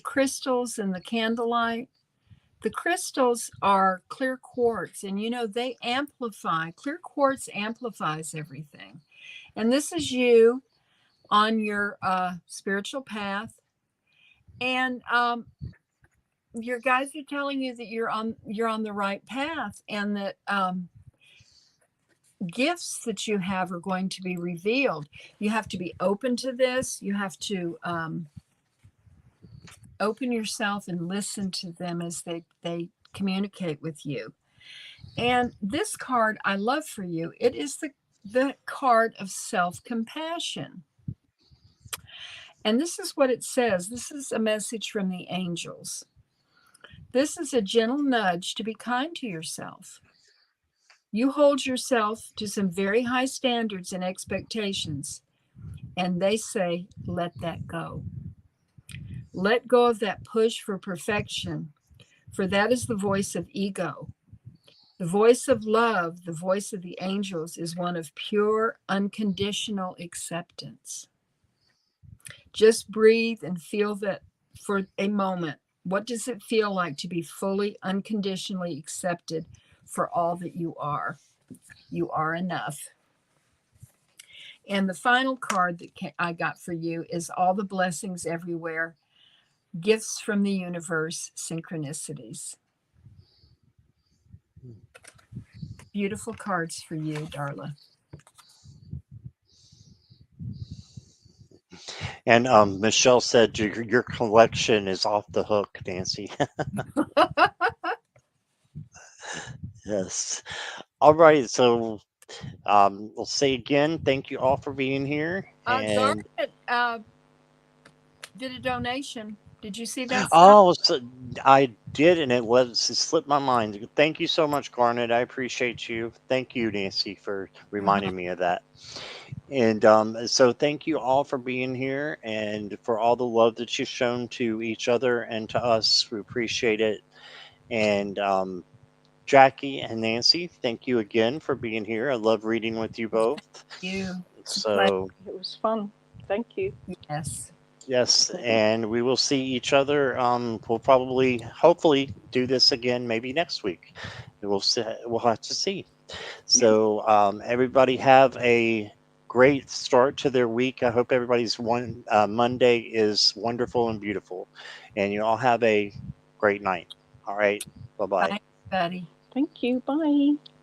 crystals and the candlelight. The crystals are clear quartz, and they amplify. Clear quartz amplifies everything. And this is you on your spiritual path. And your guides are telling you that you're on the right path, and that gifts that you have are going to be revealed. You have to be open to this. You have to open yourself and listen to them as they communicate with you. And this card I love for you. It is the card of self-compassion. And this is what it says. This is a message from the angels. This is a gentle nudge to be kind to yourself. You hold yourself to some very high standards and expectations, and they say, let that go. Let go of that push for perfection, for that is the voice of ego. The voice of love, the voice of the angels, is one of pure, unconditional acceptance. Just breathe and feel that for a moment. What does it feel like to be fully, unconditionally accepted for all that you are? You are enough. And the final card that I got for you is all the blessings everywhere, gifts from the universe, synchronicities. Beautiful cards for you, Darla. And Michelle said your collection is off the hook, Nancy. Yes. All right. So we'll say again, thank you all for being here. And Garnet did a donation. Did you see that, Scott? oh, so I did, and it slipped my mind. Thank you so much, Garnet. I appreciate you. Thank you, Nancy, for reminding me of that. And so thank you all for being here and for all the love that you've shown to each other and to us. We appreciate it. And Jackie and Nancy, thank you again for being here. I love reading with you both. You. So It was fun. Thank you. Yes. Yes, and we will see each other. We'll probably, hopefully, do this again maybe next week. We'll see, we'll have to see. So, everybody have a great start to their week. I hope everybody's Monday is wonderful and beautiful, and you all have a great night. All right, bye bye. Bye, buddy. Thank you. Bye.